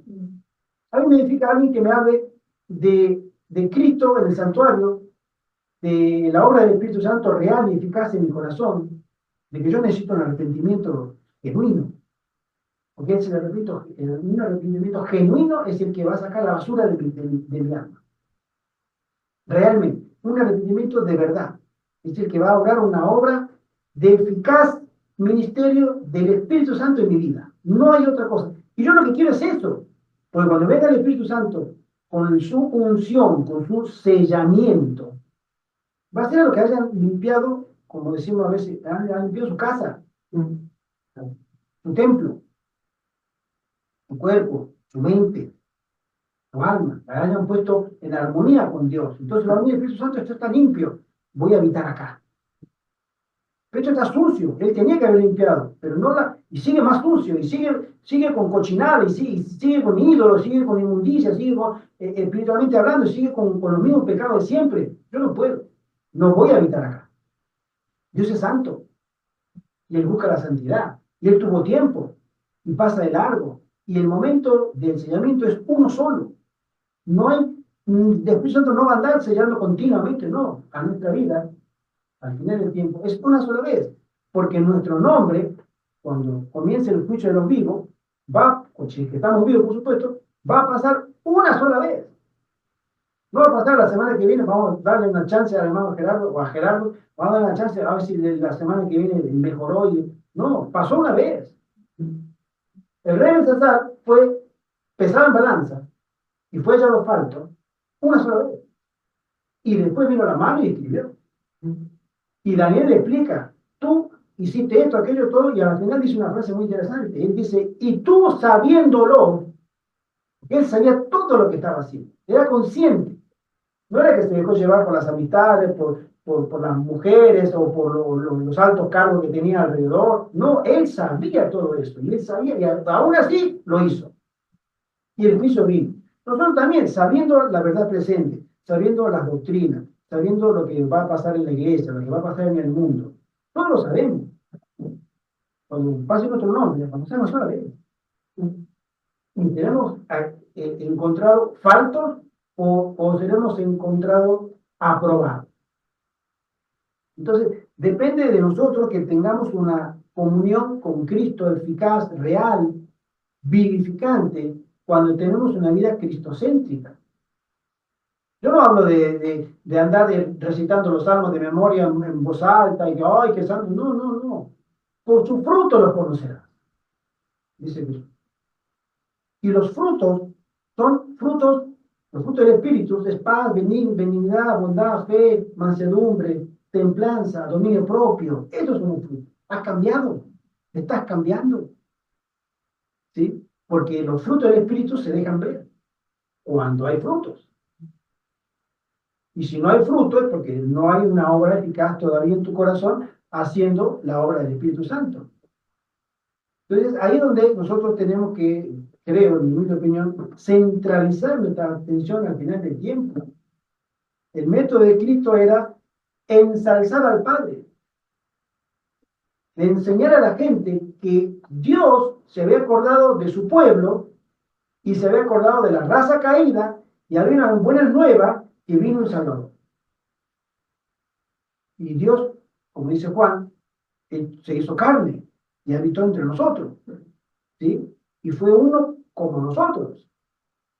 A mí me edifica alguien que me hable de Cristo en el santuario, de la obra del Espíritu Santo real y eficaz en mi corazón, de que yo necesito un arrepentimiento genuino. Porque ese un arrepentimiento genuino es el que va a sacar la basura de mi alma. Realmente, un arrepentimiento de verdad. Es el que va a obrar una obra de eficaz ministerio del Espíritu Santo en mi vida. No hay otra cosa. Y yo lo que quiero es eso. Porque cuando venga el Espíritu Santo con su unción, con su sellamiento, va a ser lo que hayan limpiado, como decimos a veces, han limpiado su casa, su templo, su cuerpo, su mente, su alma, la hayan puesto en armonía con Dios. Entonces, la armonía del Espíritu Santo, esto está limpio, voy a habitar acá. Esto está sucio, él tenía que haber limpiado, pero no y sigue más sucio, y sigue con cochinada, y sigue con ídolos, sigue con inmundicia, sigue espiritualmente hablando, y sigue con los mismos pecados de siempre. Yo no puedo, no voy a habitar acá. Dios es santo, y él busca la santidad, y él tuvo tiempo, y pasa de largo, y el momento de enseñamiento es uno solo. No hay, el Espíritu Santo no va a andar sellando continuamente, no, a nuestra vida al final del tiempo, es una sola vez, porque nuestro nombre, cuando comience el juicio de los vivos, si que estamos vivos, por supuesto, va a pasar una sola vez. No va a pasar la semana que viene, vamos a darle una chance al hermano Gerardo o a Gerardo, vamos a darle una chance a ver si la semana que viene mejoró. No, pasó una vez. El rey Belsasar fue pesado en balanza y fue echado falto una sola vez. Y después vino la mano y escribió. Y Daniel le explica, tú hiciste esto, aquello, todo, y al final dice una frase muy interesante. Él dice, y tú sabiéndolo, él sabía todo lo que estaba haciendo, era consciente. No era que se dejó llevar por las amistades, por las mujeres o por los altos cargos que tenía alrededor. No, él sabía todo eso, y él sabía, y aún así lo hizo. Y el juicio vino. Nosotros también, sabiendo la verdad presente, sabiendo las doctrinas, sabiendo lo que va a pasar en la iglesia, lo que va a pasar en el mundo, todos lo sabemos. Cuando pase nuestro nombre, cuando sea sola vez. Y tenemos encontrado faltos o seremos encontrado aprobados. Entonces, depende de nosotros que tengamos una comunión con Cristo eficaz, real, vivificante, cuando tenemos una vida cristocéntrica. Yo no hablo de andar recitando los salmos de memoria en voz alta y que, ¡ay, qué santo! No, no, no. Por su fruto los conocerás, dice Jesús. Y los frutos son frutos, los frutos del Espíritu, es paz, benignidad, bondad, fe, mansedumbre, templanza, dominio propio. Esos son los frutos. ¿Has cambiado? ¿Estás cambiando? ¿Sí? Porque los frutos del Espíritu se dejan ver cuando hay frutos. Y si no hay fruto es porque no hay una obra eficaz todavía en tu corazón haciendo la obra del Espíritu Santo. Entonces, ahí es donde nosotros tenemos que, creo, en mi opinión, centralizar nuestra atención al final del tiempo. El método de Cristo era ensalzar al Padre, de enseñar a la gente que Dios se había acordado de su pueblo y se había acordado de la raza caída y había una buena nueva que vino un Salvador. Y Dios, como dice Juan, se hizo carne y habitó entre nosotros, ¿sí? Y fue uno como nosotros.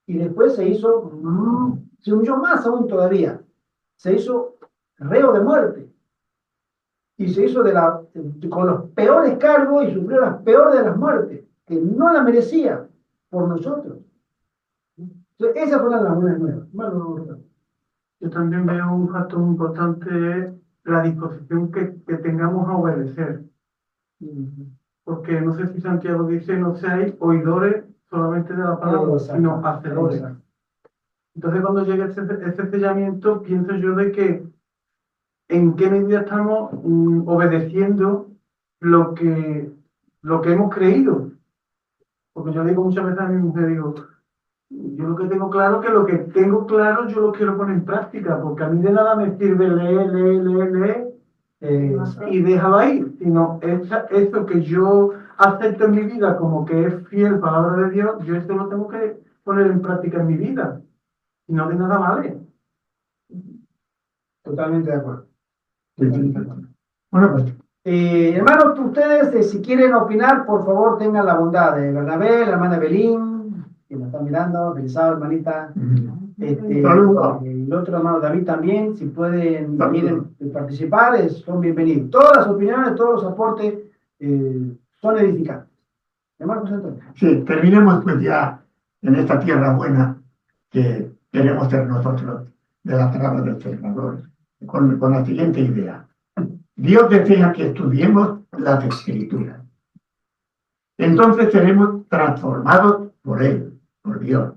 Y después se humilló más aún todavía. Se hizo reo de muerte. Y se hizo con los peores cargos y sufrió las peores de las muertes, que no la merecía por nosotros. Entonces, esas fueron las buenas nuevas. Bueno, Yo también veo un factor importante es la disposición que tengamos a obedecer. Porque no sé si Santiago dice, no seáis oidores solamente de la palabra, sino hacedores. Entonces, cuando llegue ese sellamiento, pienso yo de que en qué medida estamos obedeciendo lo que hemos creído. Porque yo digo muchas veces a mi mujer, digo, yo lo que tengo claro que lo que tengo claro yo lo quiero poner en práctica, porque a mí de nada me sirve leer y déjalo ahí, sino eso que yo acepto en mi vida como que es fiel palabra de Dios, yo esto lo tengo que poner en práctica en mi vida, y no de nada vale. totalmente de acuerdo. Bueno, pues Hermanos, ustedes, si quieren opinar, por favor, tengan la bondad de Bernabé, la hermana Belín, que nos está mirando, feliz sábado, hermanita. Saludos. El otro hermano David también, si pueden quieren participar, son bienvenidos. Todas las opiniones, todos los aportes son edificantes. Hermano José Antonio. sí, terminemos pues ya en esta tierra buena que queremos ser nosotros de la palabra del Salvador, con la siguiente idea. Dios desea que estudiemos las Escrituras. Entonces seremos transformados por Él, por Dios.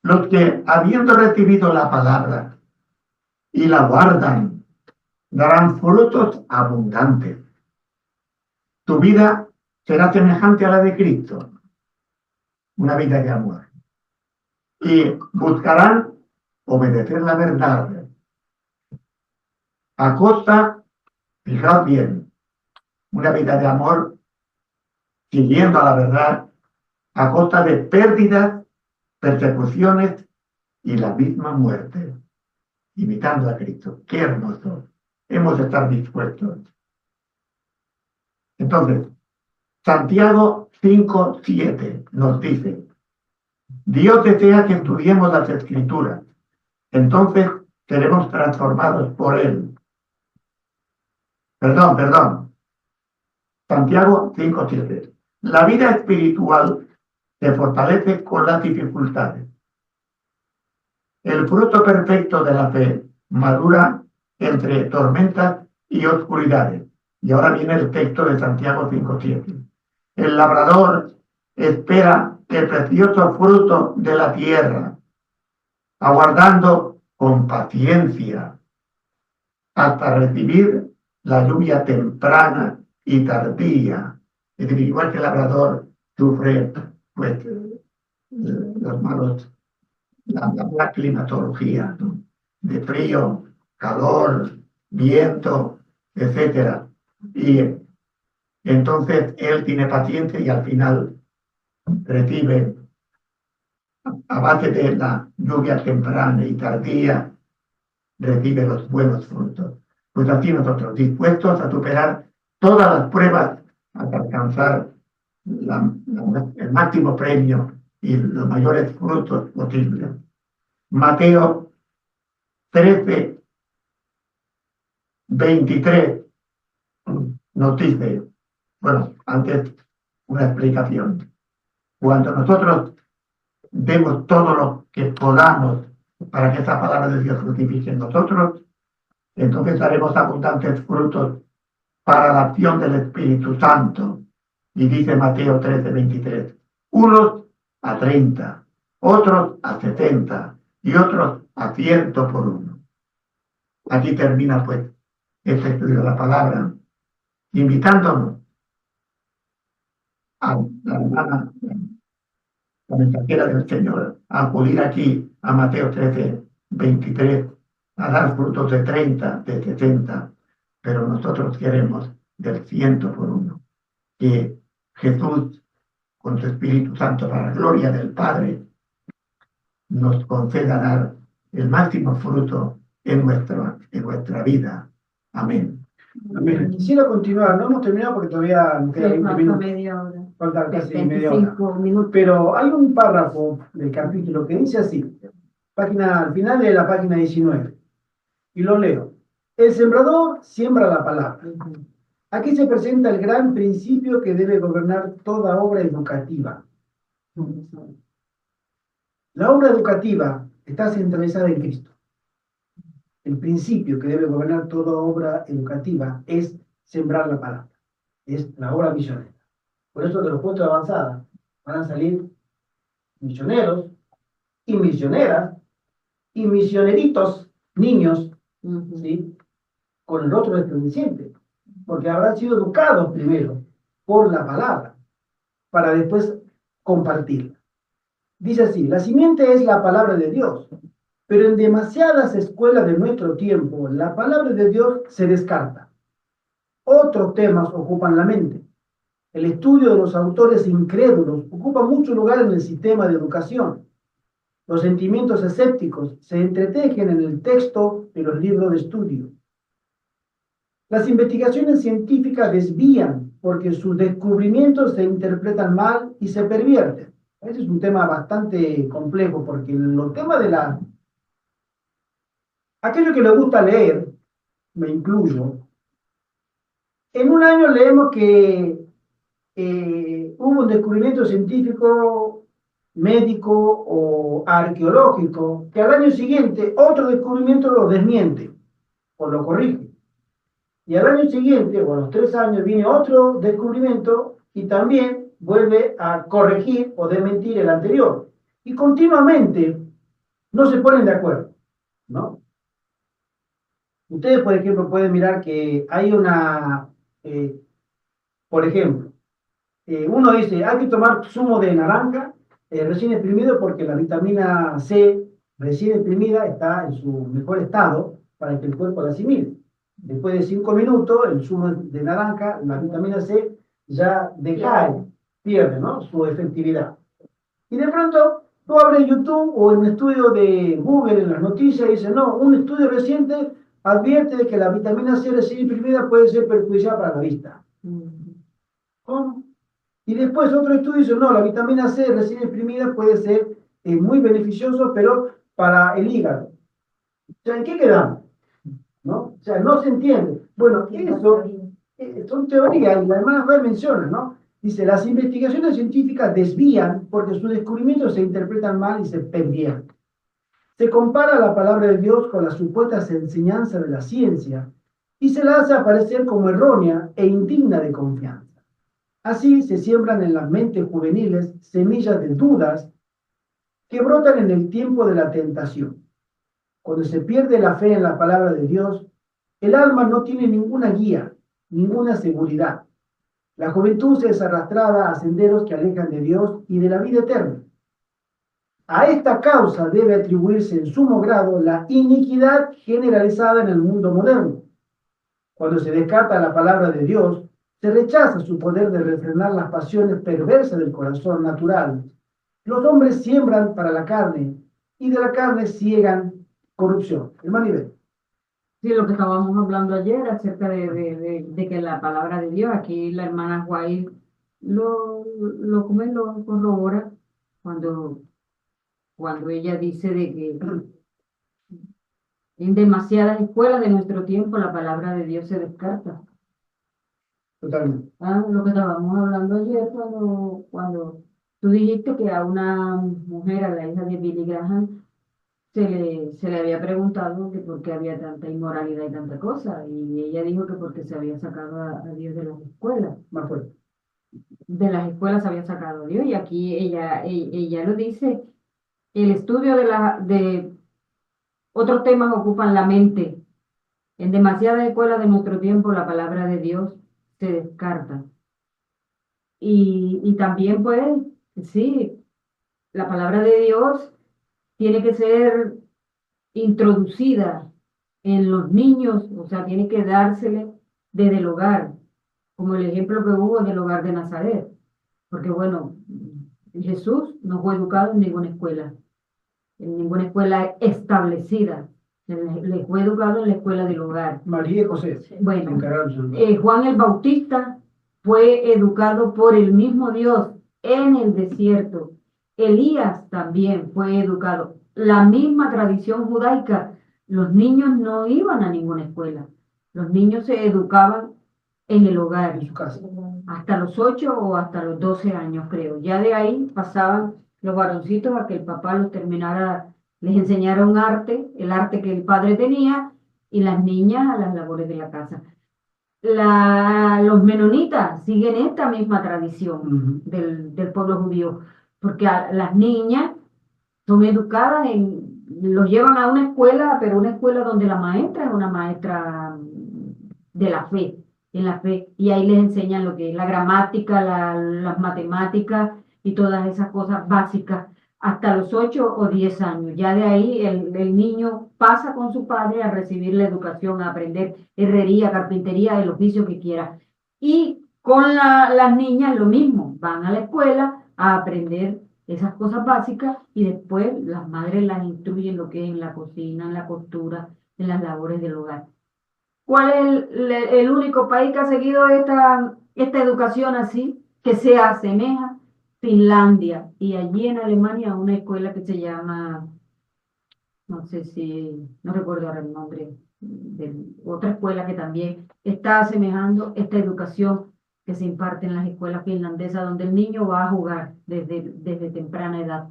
Los que, habiendo recibido la palabra y la guardan, darán frutos abundantes. Tu vida será semejante a la de Cristo, una vida de amor. Y buscarán obedecer la verdad. A costa, fijad bien, una vida de amor siguiendo a la verdad, a costa de pérdidas, persecuciones y la misma muerte, imitando a Cristo. ¡Qué hermoso! Hemos de estar dispuestos. Entonces, Santiago 5:7 nos dice, Dios desea que estudiemos las Escrituras, entonces seremos transformados por Él. Perdón. Santiago 5:7. La vida espiritual se fortalece con las dificultades. El fruto perfecto de la fe madura entre tormentas y oscuridades. Y ahora viene el texto de Santiago 5:7. El labrador espera el precioso fruto de la tierra, aguardando con paciencia hasta recibir la lluvia temprana y tardía. Es decir, igual que el labrador sufre pues, los malos, la climatología, ¿no? De frío, calor, viento, etcétera. Y entonces él tiene paciencia y al final recibe, a base de la lluvia temprana y tardía, recibe los buenos frutos. Pues así nosotros, dispuestos a superar todas las pruebas hasta alcanzar el máximo premio y los mayores frutos posibles. Mateo 13:23 nos dice, bueno, antes una explicación. Cuando nosotros demos todo lo que podamos para que esa palabra de Dios fructifique en nosotros, entonces daremos abundantes frutos para la acción del Espíritu Santo. Y dice Mateo 13:23, unos a 30, otros a 70 y otros a 100 por uno. Aquí termina pues este estudio de la palabra, invitándonos a la hermana, la mensajera del Señor, a acudir aquí a Mateo 13, 23, a dar frutos de 30, de 60, pero nosotros queremos del 100 por 1, que Jesús, con su Espíritu Santo, para la gloria del Padre, nos conceda dar el máximo fruto en nuestra vida. Amén. Amén. Quisiera continuar, no hemos terminado porque todavía nos queda Sí, 20 falta minutos, media hora. falta casi media hora. 25 minutos. Pero hay un párrafo del capítulo que dice así, al final de la página 19, y lo leo. El sembrador siembra la palabra. Ujú. Aquí se presenta el gran principio que debe gobernar toda obra educativa. La obra educativa está centralizada en Cristo. El principio que debe gobernar toda obra educativa es sembrar la palabra. Es la obra misionera. Por eso de los puestos de avanzada van a salir misioneros y misioneras y misioneritos, niños, Ujú. ¿sí? Con el rostro resplandeciente, porque habrán sido educados primero por la palabra, para después compartirla. Dice así, la simiente es la palabra de Dios, pero en demasiadas escuelas de nuestro tiempo, la palabra de Dios se descarta. Otros temas ocupan la mente. El estudio de los autores incrédulos ocupa mucho lugar en el sistema de educación. Los sentimientos escépticos se entretejen en el texto de los libros de estudio. Las investigaciones científicas desvían porque sus descubrimientos se interpretan mal y se pervierten. Ese es un tema bastante complejo porque los temas de aquello que le gusta leer, me incluyo, en un año leemos que hubo un descubrimiento científico, médico o arqueológico, que al año siguiente otro descubrimiento lo desmiente o lo corrige. Y al año siguiente, o a los 3 años, viene otro descubrimiento y también vuelve a corregir o desmentir el anterior. Y continuamente no se ponen de acuerdo, ¿no? Ustedes, por ejemplo, pueden mirar que hay por ejemplo, uno dice, hay que tomar zumo de naranja recién exprimido porque la vitamina C recién exprimida está en su mejor estado para que el cuerpo la asimile. Después de 5 minutos, el zumo de naranja, la vitamina C, ya decae, pierde, ¿no?, su efectividad. Y de pronto, tú abres YouTube o un estudio de Google en las noticias y dice, no, un estudio reciente advierte de que la vitamina C recién exprimida puede ser perjudicial para la vista. ¿Cómo? Y después otro estudio dice, no, la vitamina C recién exprimida puede ser muy beneficioso, pero para el hígado. O sea, ¿en qué quedamos? ¿No? O sea, no se entiende. Bueno, eso son teorías, y la hermana Juárez menciona, ¿no? Dice, las investigaciones científicas desvían porque sus descubrimientos se interpretan mal y se pervierten. Se compara la palabra de Dios con las supuestas enseñanzas de la ciencia y se la hace aparecer como errónea e indigna de confianza. Así se siembran en las mentes juveniles semillas de dudas que brotan en el tiempo de la tentación. Cuando se pierde la fe en la palabra de Dios, el alma no tiene ninguna guía, ninguna seguridad. La juventud se es arrastrada a senderos que alejan de Dios y de la vida eterna. A esta causa debe atribuirse en sumo grado la iniquidad generalizada en el mundo moderno. Cuando se descarta la palabra de Dios, se rechaza su poder de refrenar las pasiones perversas del corazón natural. Los hombres siembran para la carne y de la carne ciegan corrupción. Hermano Iber. Sí, lo que estábamos hablando ayer acerca de que la palabra de Dios, aquí la hermana Guay lo corrobora cuando, cuando ella dice de que en demasiadas escuelas de nuestro tiempo la palabra de Dios se descarta. Totalmente. Lo que estábamos hablando ayer cuando tú dijiste que a una mujer, a la hija de Billy Graham, se le había preguntado que por qué había tanta inmoralidad y tanta cosa, y ella dijo que porque se había sacado a Dios de las escuelas. Más fuerte. De las escuelas se había sacado a Dios, y aquí ella lo dice, el estudio de otros temas ocupan la mente. En demasiadas escuelas de nuestro tiempo la palabra de Dios se descarta. Y también, pues, sí, la palabra de Dios tiene que ser introducida en los niños, o sea, tiene que dársele desde el hogar, como el ejemplo que hubo del hogar de Nazaret. Porque, bueno, Jesús no fue educado en ninguna escuela establecida. Le fue educado en la escuela del hogar. María y José se Bueno, encargaron. Juan el Bautista fue educado por el mismo Dios en el desierto. Elías también fue educado. La misma tradición judaica. Los niños no iban a ninguna escuela. Los niños se educaban en el hogar En su casa. hasta los 8 o hasta los 12 años, creo. Ya de ahí pasaban los varoncitos a que el papá los terminara, les enseñara un arte, el arte que el padre tenía, y las niñas a las labores de la casa. Los menonitas siguen esta misma tradición Ujú. del pueblo judío, porque las niñas son educadas los llevan a una escuela, pero una escuela donde la maestra es una maestra de la fe, en la fe, y ahí les enseñan lo que es la gramática, las matemáticas y todas esas cosas básicas hasta los 8 o 10 años. Ya de ahí el niño pasa con su padre a recibir la educación, a aprender herrería, carpintería, el oficio que quiera. Y con las niñas lo mismo, van a la escuela a aprender esas cosas básicas y después las madres las instruyen lo que es en la cocina, en la costura, en las labores del hogar. ¿Cuál es el único país que ha seguido esta educación así, que se asemeja? Finlandia. Y allí en Alemania una escuela que se llama, no sé si, no recuerdo ahora el nombre, de otra escuela que también está asemejando esta educación que se imparte en las escuelas finlandesas, donde el niño va a jugar desde temprana edad.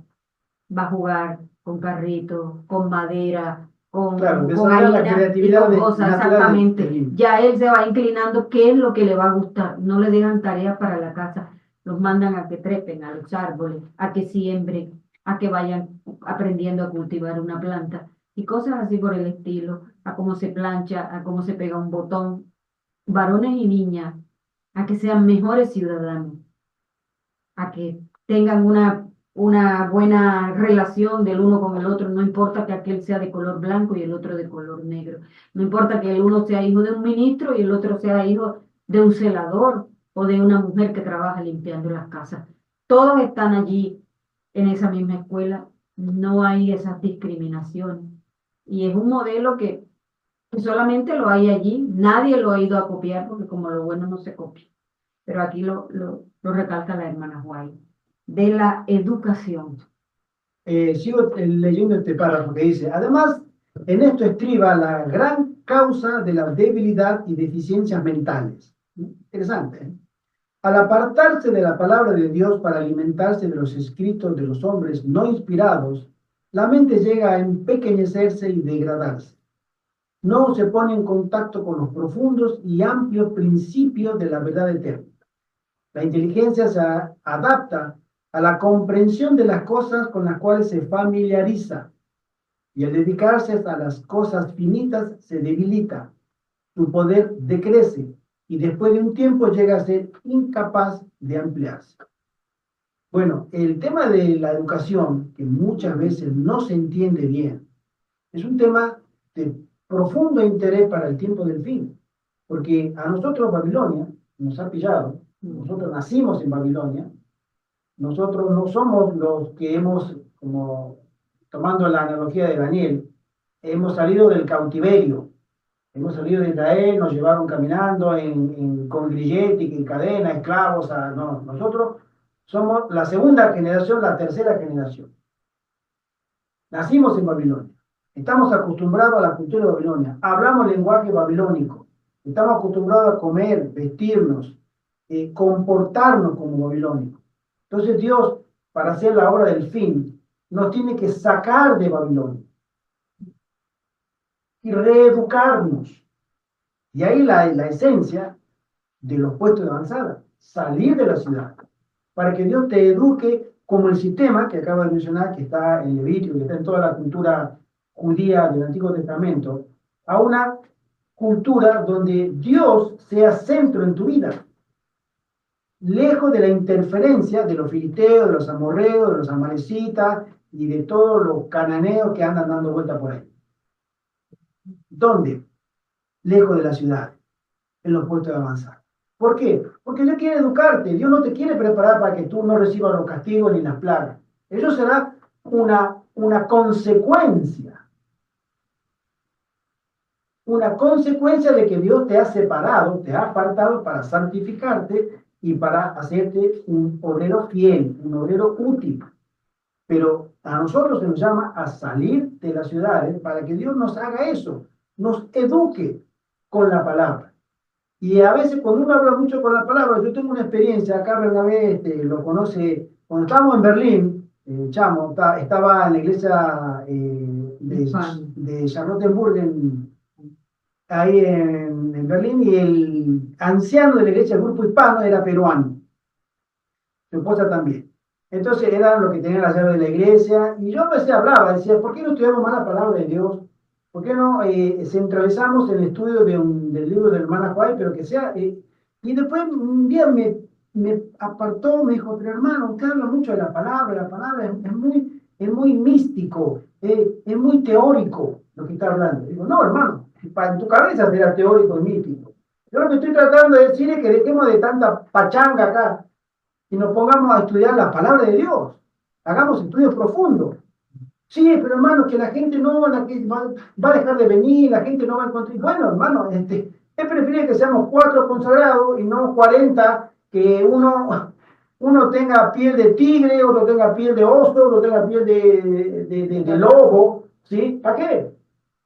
Va a jugar con carritos, con madera, Claro, con desarrollar la harina y creatividad con cosas, natural exactamente. del niño. Ya él se va inclinando qué es lo que le va a gustar. No le dejan tareas para la casa. Los mandan a que trepen a los árboles, a que siembren, a que vayan aprendiendo a cultivar una planta y cosas así por el estilo, a cómo se plancha, a cómo se pega un botón. Varones y niñas, a que sean mejores ciudadanos, a que tengan una buena relación del uno con el otro, no importa que aquel sea de color blanco y el otro de color negro, no importa que el uno sea hijo de un ministro y el otro sea hijo de un celador o de una mujer que trabaja limpiando las casas. Todos están allí en esa misma escuela, no hay esas discriminaciones. Y es un modelo que solamente lo hay allí, nadie lo ha ido a copiar porque como lo bueno no se copia, pero aquí lo recalca la hermana White, de la educación. Sigo leyendo este párrafo que dice, además, en esto estriba la gran causa de la debilidad y deficiencias mentales. Interesante, ¿eh? Al apartarse de la palabra de Dios para alimentarse de los escritos de los hombres no inspirados, la mente llega a empequeñecerse y degradarse. No se pone en contacto con los profundos y amplios principios de la verdad eterna. La inteligencia se adapta a la comprensión de las cosas con las cuales se familiariza y al dedicarse a las cosas finitas se debilita. Su poder decrece y después de un tiempo llega a ser incapaz de ampliarse. Bueno, el tema de la educación, que muchas veces no se entiende bien, es un tema de profundo interés para el tiempo del fin, porque a nosotros Babilonia nos ha pillado, nosotros nacimos en Babilonia, nosotros no somos los que hemos, como tomando la analogía de Daniel, hemos salido del cautiverio, hemos salido de Israel, nos llevaron caminando con grilletes, en cadena, esclavos, no, nosotros somos la segunda generación, la tercera generación. Nacimos en Babilonia, estamos acostumbrados a la cultura de Babilonia, hablamos lenguaje babilónico, estamos acostumbrados a comer, vestirnos, comportarnos como babilónicos. Entonces Dios, para hacer la obra del fin, nos tiene que sacar de Babilonia y reeducarnos. Y ahí la esencia de los puestos de avanzada, salir de la ciudad, para que Dios te eduque como el sistema que acabo de mencionar, que está en Levítico, que está en toda la cultura judía del Antiguo Testamento, a una cultura donde Dios sea centro en tu vida. lejos de la interferencia de los filisteos, de los amorreos, de los amalecitas y de todos los cananeos que andan dando vuelta por ahí. ¿Dónde? Lejos de la ciudad, en los puestos de avanzar. ¿Por qué? Porque Dios quiere educarte. Dios no te quiere preparar para que tú no recibas los castigos ni las plagas. Eso será una consecuencia. Una consecuencia de que Dios te ha separado, te ha apartado para santificarte y para hacerte un obrero fiel, un obrero útil. Pero a nosotros se nos llama a salir de las ciudades para que Dios nos haga eso, nos eduque con la palabra. Y a veces cuando uno habla mucho con la palabra, yo tengo una experiencia, acá Bernabé lo conoce, cuando estábamos en Berlín, Chamo, estaba en la iglesia de Charlottenburg, ahí en Berlín, y el anciano de la iglesia del grupo hispano era peruano, su esposa también. Entonces eran los que tenían la llave de la iglesia, y yo a veces hablaba, decía, ¿por qué no estudiamos más la palabra de Dios? ¿Por qué no centralizamos el estudio del libro de la hermana Juárez, pero que sea... y después un día me apartó, me dijo, pero hermano, usted habla mucho de la palabra es muy místico, es muy teórico lo que está hablando. Digo, no, hermano, en tu cabeza será teórico y místico. Yo lo que estoy tratando de decir es que dejemos de tanta pachanga acá y nos pongamos a estudiar la palabra de Dios. Hagamos estudios profundos. Sí, pero hermano, que la gente no va a dejar de venir, la gente no va a encontrar. Bueno, hermano, es preferible que seamos 4 consagrados y no 40, que uno tenga piel de tigre, otro tenga piel de oso, otro tenga piel de lobo, ¿sí? ¿Para qué?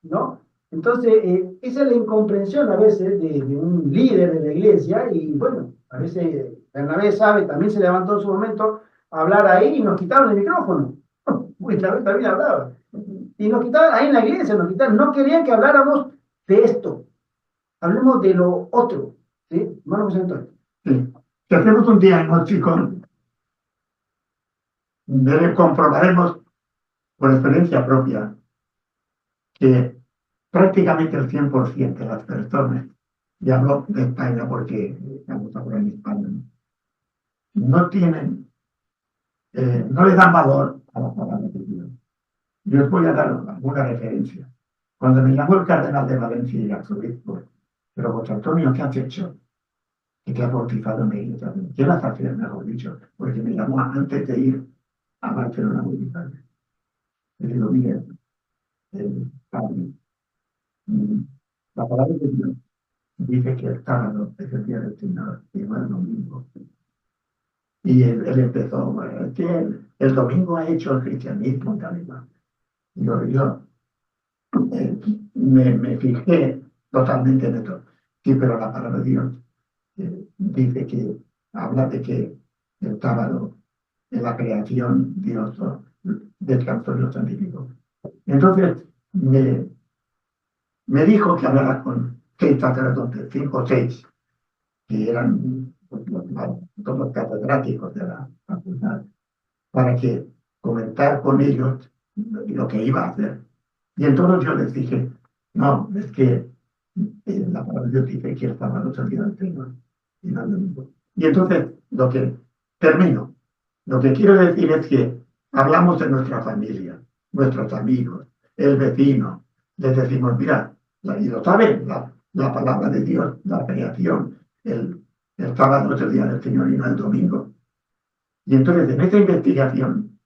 ¿No? Entonces, esa es la incomprensión a veces de un líder de la iglesia, y bueno, a veces Bernabé sabe, también se levantó en su momento a hablar ahí y nos quitaron el micrófono. Porque también hablaba. Y nos quitaban ahí en la iglesia, no querían que habláramos de esto. Hablemos de lo otro. ¿Sí? Hermano José Antonio. Sí. Si hacemos un diagnóstico, comprobaremos por experiencia propia que prácticamente el 100% de las personas, y hablo de España porque estamos ahora en España, no tienen, no le dan valor a la palabra de Dios. Yo os voy a dar alguna referencia. Cuando me llamó el cardenal de Valencia y el arzobispo, pero José Antonio, ¿qué has hecho? Que te has bautizado en la iglesia. ¿Qué vas a hacer? Mejor dicho, porque me llamó antes de ir a Barcelona a bautizarme. Le digo, mire, padre, la palabra de Dios dice que el sábado es el día del Señor y no el domingo. Y él empezó, que el domingo ha hecho el cristianismo tal y cual. Yo me fijé totalmente en esto. Sí, pero la palabra de Dios dice que habla de que el sábado en la creación Dios descansó y lo santificó. Entonces me dijo que hablara con 6 sacerdotes, 5 o 6, que eran todos los catedráticos de la facultad, para que comentar con ellos lo que iba a hacer. Y entonces yo les dije, no, es que la palabra de Dios dice que el sábado es el día del Señor y no el domingo. Y entonces, termino. Lo que quiero decir es que hablamos de nuestra familia, nuestros amigos, el vecino. Les decimos, mira, y lo saben, la palabra de Dios, la creación, el sábado es el día del Señor y no el domingo. Y entonces, en esta investigación,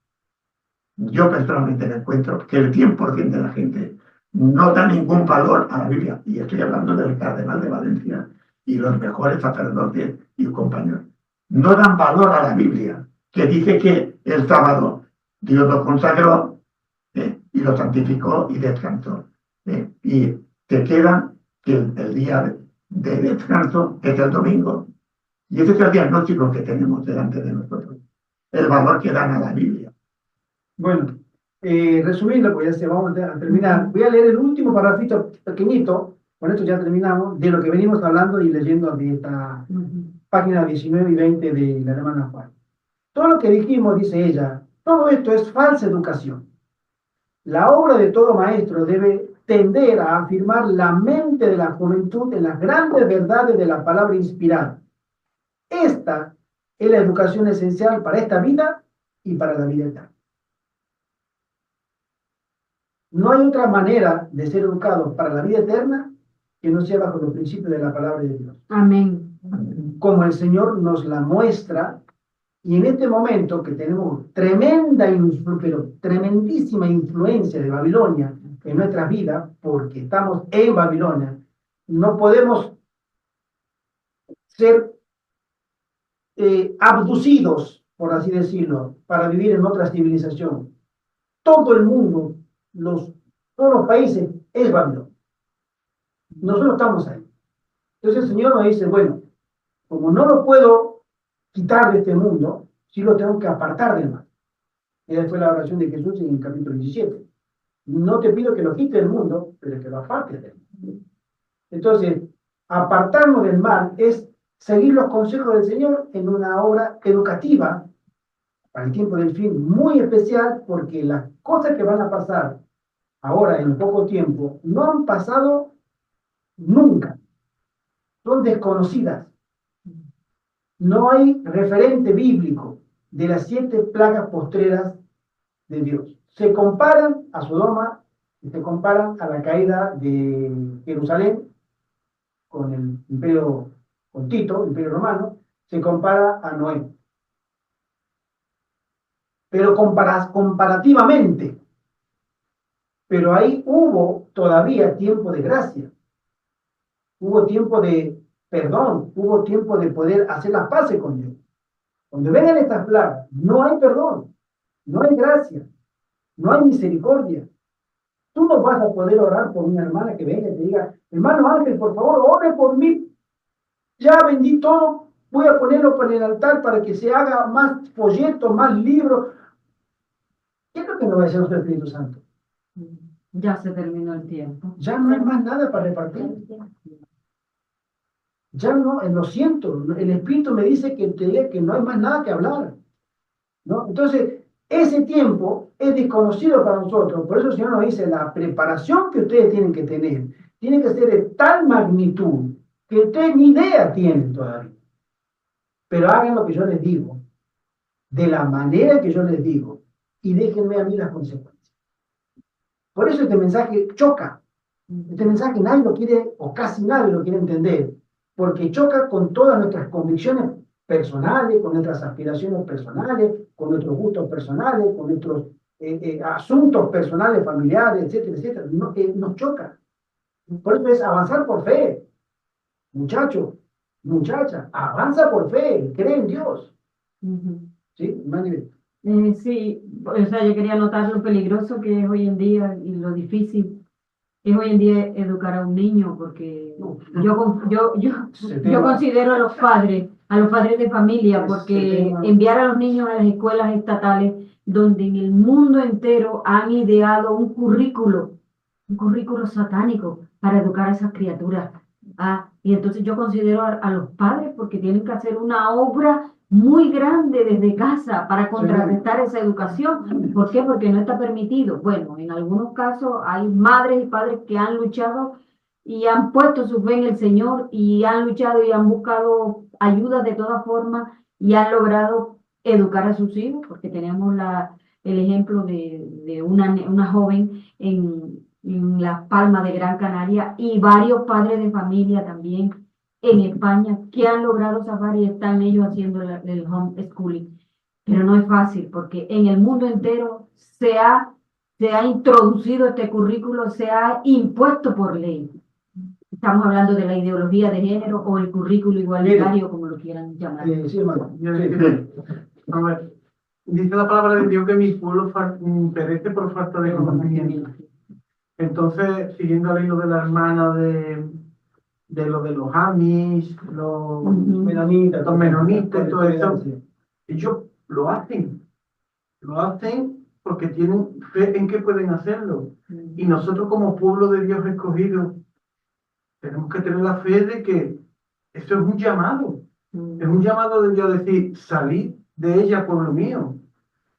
yo personalmente me encuentro que el 100% de la gente no da ningún valor a la Biblia. Y estoy hablando del cardenal de Valencia y los mejores sacerdotes y compañeros. No dan valor a la Biblia, que dice que el sábado Dios lo consagró y lo santificó y descansó. Y te quedan que el día de descanso es el domingo. Y ese es el diagnóstico que tenemos delante de nosotros. El valor que dan a la Biblia. Bueno, resumiendo, pues ya vamos a terminar. Voy a leer el último parrafito pequeñito, con esto ya terminamos, de lo que venimos hablando y leyendo de esta página 19 y 20 de la hermana Juan. Todo lo que dijimos, dice ella, todo esto es falsa educación. La obra de todo maestro debe tender a afirmar la mente de la juventud en las grandes verdades de la palabra inspirada. Esta es la educación esencial para esta vida y para la vida eterna. No hay otra manera de ser educados para la vida eterna que no sea bajo los principios de la palabra de Dios. Amén. Como el Señor nos la muestra, y en este momento que tenemos pero tremendísima influencia de Babilonia en nuestras vidas, porque estamos en Babilonia, no podemos ser abducidos, por así decirlo, para vivir en otra civilización. Todo el mundo, todos los países, es Babilonia. Nosotros estamos ahí. Entonces el Señor nos dice, bueno, como no lo puedo quitar de este mundo, sí lo tengo que apartar del mal. Esa fue la oración de Jesús en el capítulo 17. No te pido que lo quites del mundo, pero que lo apartes del mundo. Entonces, apartarnos del mal es seguir los consejos del Señor en una obra educativa para el tiempo del fin muy especial, porque las cosas que van a pasar ahora en poco tiempo no han pasado nunca, son desconocidas. No hay referente bíblico de las 7 plagas postreras de Dios. Se comparan a Sodoma y se comparan a la caída de Jerusalén con el imperio, con Tito, el imperio romano, se compara a Noé. Pero comparativamente, pero ahí hubo todavía tiempo de gracia, hubo tiempo de perdón, hubo tiempo de poder hacer las paces con Dios. Cuando vengan estas plagas, no hay perdón, no hay gracia, no hay misericordia. Tú no vas a poder orar por una hermana que venga y te diga, hermano Ángel, por favor, ore por mí. Ya vendí todo, voy a ponerlo por el altar para que se haga más folletos, más libros. ¿Qué es lo que nos va a decir nuestro Espíritu Santo? Ya se terminó el tiempo. Ya no hay más nada para repartir. Ya no, lo siento, el Espíritu me dice que te diga que no hay más nada que hablar, ¿no? Entonces, ese tiempo es desconocido para nosotros, por eso el Señor nos dice, la preparación que ustedes tienen que tener, tiene que ser de tal magnitud que ustedes ni idea tienen todavía. Pero hagan lo que yo les digo, de la manera que yo les digo, y déjenme a mí las consecuencias. Por eso este mensaje choca. Este mensaje nadie lo quiere, o casi nadie lo quiere entender, porque choca con todas nuestras convicciones personales, con nuestras aspiraciones personales, con nuestros gustos personales, con nuestros asuntos personales, familiares, etcétera, etcétera. Nos choca. Por eso es avanzar por fe. Muchacho, muchacha, avanza por fe, cree en Dios. ¿Sí? Sí, o sea, yo quería notar lo peligroso que es hoy en día y lo difícil que es hoy en día educar a un niño, porque yo considero a los padres de familia, porque enviar a los niños a las escuelas estatales, donde en el mundo entero han ideado un currículo satánico para educar a esas criaturas. Y entonces yo considero a los padres porque tienen que hacer una obra muy grande desde casa para contrarrestar esa educación. ¿Por qué? Porque no está permitido. Bueno, en algunos casos hay madres y padres que han luchado y han puesto su fe en el Señor y han luchado y han buscado ayuda de todas formas y han logrado educar a sus hijos, porque tenemos el ejemplo de una joven en Las Palmas de Gran Canaria y varios padres de familia también en España que han logrado zafar y están ellos haciendo el homeschooling. Pero no es fácil porque en el mundo entero se ha introducido este currículo, se ha impuesto por ley. Estamos hablando de la ideología de género o el currículo igualitario, como lo quieran llamar. Sí, hermano. A ver, dice la palabra de Dios que mi pueblo perece por falta de conocimiento. Entonces, siguiendo el hilo de la hermana de lo de los Amish, los menonitas, todo eso, ellos lo hacen porque tienen fe en que pueden hacerlo. Y nosotros como pueblo de Dios escogido, tenemos que tener la fe de que esto es un llamado. Es un llamado de Dios a decir, salid de ella, pueblo mío.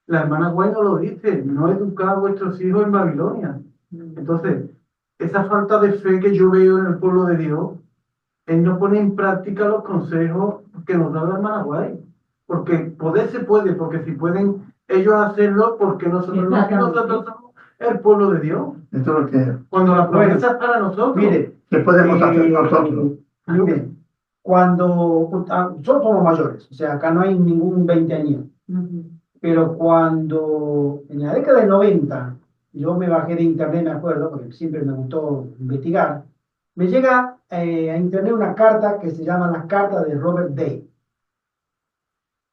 La hermana Guay nos lo dice, no educad a vuestros hijos en Babilonia. Entonces, esa falta de fe que yo veo en el pueblo de Dios, él no pone en práctica los consejos que nos da la hermana Guay. Porque poder se puede, porque si pueden ellos hacerlo, porque nosotros no, que nosotros somos el pueblo de Dios. Esto es lo que... Cuando la Bueno, promesa es para nosotros. Mire, ¿Qué podemos hacer nosotros? mire, nosotros somos mayores, o sea, acá no hay ningún 20 años, pero cuando en la década del 90, yo me bajé de internet, me acuerdo, porque siempre me gustó investigar, me llega a internet una carta que se llama la carta de Robert Day.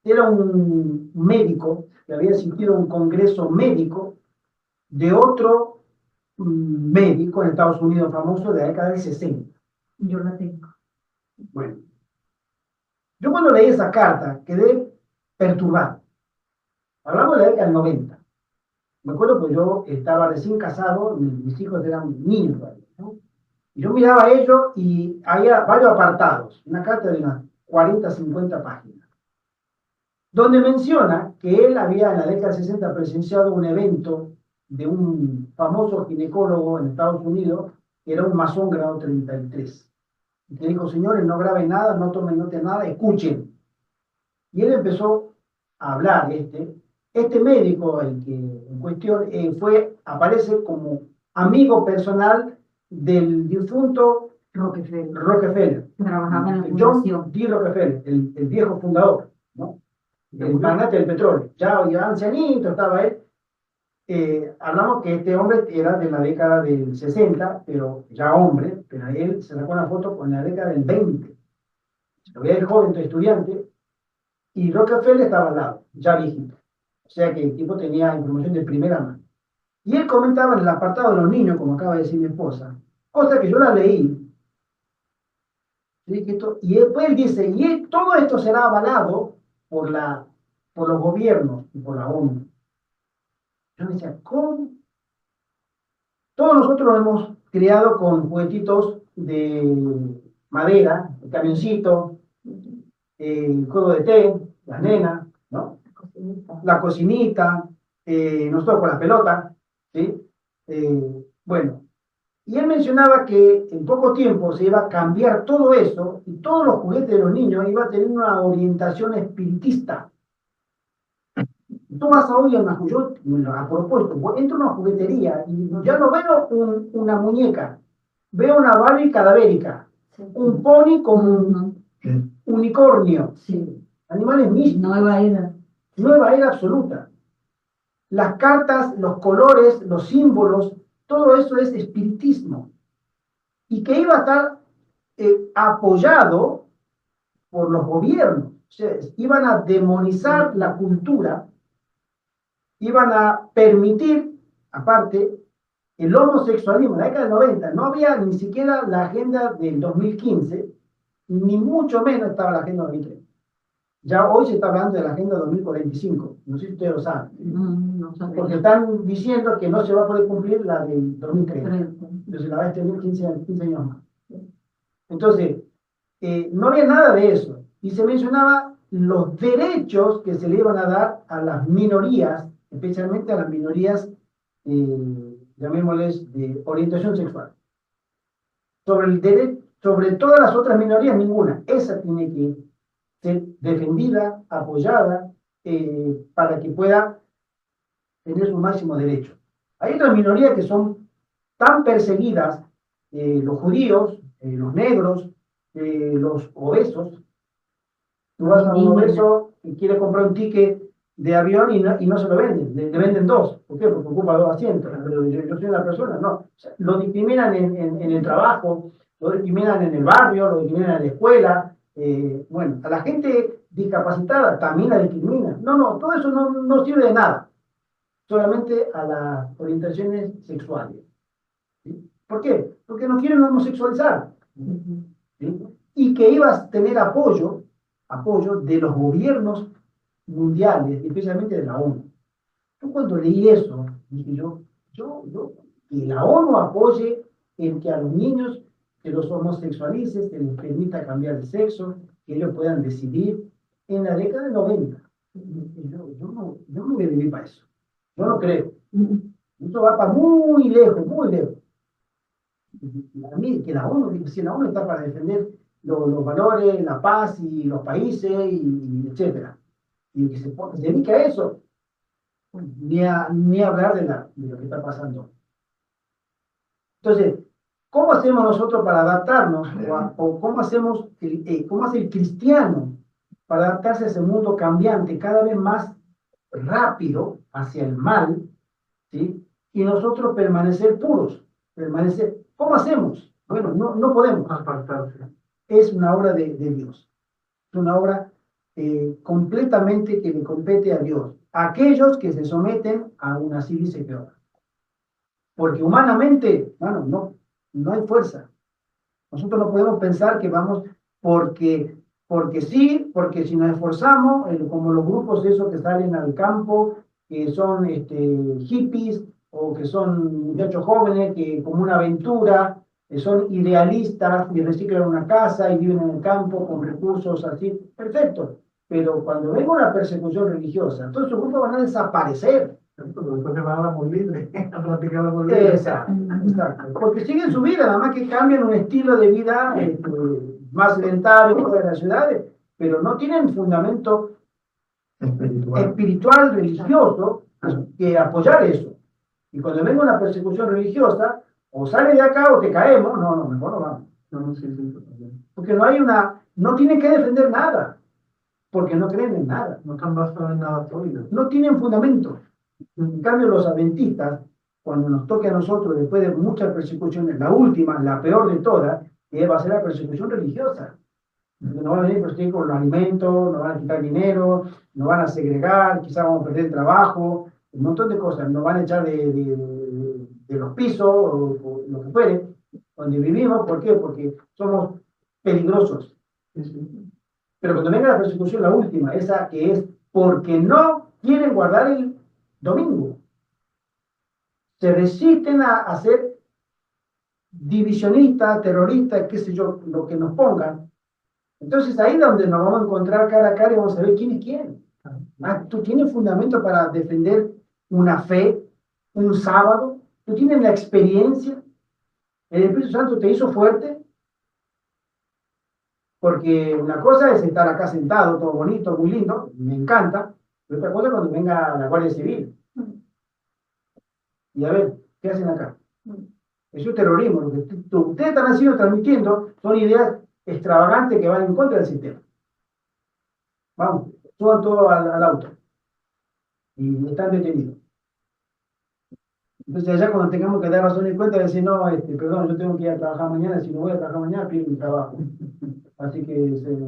Era un médico que había asistido a un congreso médico de otro médico en Estados Unidos famoso de la década del 60. Yo la tengo. Bueno, yo cuando leí esa carta quedé perturbado. Hablamos de la década del 90. Me acuerdo que yo estaba recién casado, mis hijos eran niños todavía, ¿no? Y yo miraba a ellos y había varios apartados, una carta de unas 40, 50 páginas, donde menciona que él había en la década del 60 presenciado un evento de un famoso ginecólogo en Estados Unidos, que era un masón grado 33. Y que dijo, señores, no graben nada, no tomen nota de nada, escuchen. Y él empezó a hablar, este médico, el que en cuestión, aparece como amigo personal del difunto Rockefeller. Trabajaba en la John fundación. D. Rockefeller, el viejo fundador, ¿no? El magnate del petróleo. Ya ancianito estaba él. Hablamos que este hombre era de la década del 60, pero ya hombre, pero él se sacó una foto con la década del 20. Lo veía el joven, estudiante, y Rockefeller estaba al lado, ya viejito. O sea que el tipo tenía información de primera mano. Y él comentaba en el apartado de los niños, como acaba de decir mi esposa, cosa que yo la leí. Y después él dice, todo esto será avalado por los gobiernos y por la ONU. Yo me decía, ¿cómo? Todos nosotros nos hemos criado con juguetitos de madera, el camioncito, el juego de té, las nenas, ¿no? La cocinita, nosotros con las pelotas, ¿sí? Bueno, y él mencionaba que en poco tiempo se iba a cambiar todo eso y todos los juguetes de los niños iban a tener una orientación espiritista. Tú vas a hoy a yo a propósito, entro a una juguetería y ya no veo una muñeca, veo una Barbie cadavérica, un pony con un unicornio, animales místicos. Nueva era absoluta. Las cartas, los colores, los símbolos, todo eso es espiritismo. Y que iba a estar apoyado por los gobiernos. O sea, iban a demonizar la cultura, iban a permitir, aparte, el homosexualismo. En la década del 90 no había ni siquiera la agenda del 2015, ni mucho menos estaba la agenda 2030. Ya hoy se está hablando de la agenda 2045, no sé si ustedes lo saben, porque están diciendo que no se va a poder cumplir la del 2030, entonces la va a extender 15 años más. Entonces, no había nada de eso, y se mencionaba los derechos que se le iban a dar a las minorías, especialmente a las minorías, llamémosles, de orientación sexual. Sobre todas las otras minorías, ninguna. Esa tiene que ser defendida, apoyada, para que pueda tener su máximo derecho. Hay otras minorías que son tan perseguidas, los judíos, los negros, los obesos. Tú vas a un obeso y quiere comprar un ticket de avión y no se lo venden, le venden dos. ¿Por qué? Porque ocupa dos asientos. Pero yo soy una persona, no. O sea, lo discriminan en el trabajo, lo discriminan en el barrio, lo discriminan en la escuela. Bueno, a la gente discapacitada también la discriminan. No, todo eso no sirve de nada. Solamente a las orientaciones sexuales. ¿Sí? ¿Por qué? Porque nos quieren homosexualizar. ¿Sí? Y que ibas a tener apoyo de los gobiernos mundiales, especialmente de la ONU. Yo cuando leí eso, dije que la ONU apoye en que a los niños que los homosexualices, se les permita cambiar de sexo, que ellos puedan decidir en la década del 90. Yo no voy a vivir para eso. Yo no creo. Eso va para muy lejos, muy lejos. A mí, que la ONU, si la ONU está para defender los valores, la paz y los países, y etcétera. y que se dedique a eso, ni hablar de lo que está pasando. Entonces, ¿cómo hacemos nosotros para adaptarnos? O cómo cómo hace el cristiano para adaptarse a ese mundo cambiante, cada vez más rápido hacia el mal, ¿sí? Y nosotros permanecer puros, permanecer. ¿Cómo hacemos? Bueno, no podemos. Apartarse. Es una obra de Dios. Es una obra completamente que le compete a Dios. Aquellos que se someten a una así dice Jehová. Porque humanamente, bueno, no hay fuerza. Nosotros no podemos pensar que vamos porque sí, porque si nos esforzamos, como los grupos esos que salen al campo, que son hippies o que son muchachos jóvenes que como una aventura, son idealistas y reciclan una casa y viven en el campo con recursos así, perfecto. Pero cuando venga una persecución religiosa, todos esos grupos van a desaparecer. Después se van a la muy libre, a practicar la muy libre. Exacto. Porque siguen su vida, nada más que cambian un estilo de vida más sedentario fuera de las ciudades, pero no tienen fundamento espiritual, religioso, que apoyar eso. Y cuando venga una persecución religiosa, o sales de acá o te caemos, mejor no vamos. No, sí, Porque no tienen que defender nada, porque no creen en nada. no están basados en nada sólido. No tienen fundamento. En cambio, los adventistas, cuando nos toque a nosotros, después de muchas persecuciones, la última, la peor de todas, que va a ser la persecución religiosa. Nos van a venir a perseguir con los alimentos, nos van a quitar dinero, nos van a segregar, quizás vamos a perder el trabajo, un montón de cosas, nos van a echar de los pisos o lo que fuere, donde vivimos. ¿Por qué? Porque somos peligrosos. Sí. Pero cuando venga la persecución, la última, esa que es porque no quieren guardar el domingo, se resisten a ser divisionistas, terroristas, qué sé yo, lo que nos pongan. Entonces ahí es donde nos vamos a encontrar cara a cara y vamos a ver quién es quién. ¿Tú tienes fundamento para defender una fe, un sábado? ¿Tú tienes la experiencia? ¿El Espíritu Santo te hizo fuerte? Porque una cosa es estar acá sentado, todo bonito, muy lindo, me encanta, y otra cosa es cuando venga la Guardia Civil. Y a ver, ¿qué hacen acá? Eso es terrorismo. Lo que ustedes están haciendo, transmitiendo, son ideas extravagantes que van en contra del sistema. Vamos, suban todo al auto. Y están detenidos. Entonces allá cuando tengamos que dar razón y cuenta, decir, no, perdón, yo tengo que ir a trabajar mañana, si no voy a trabajar mañana, pierdo mi trabajo. Así que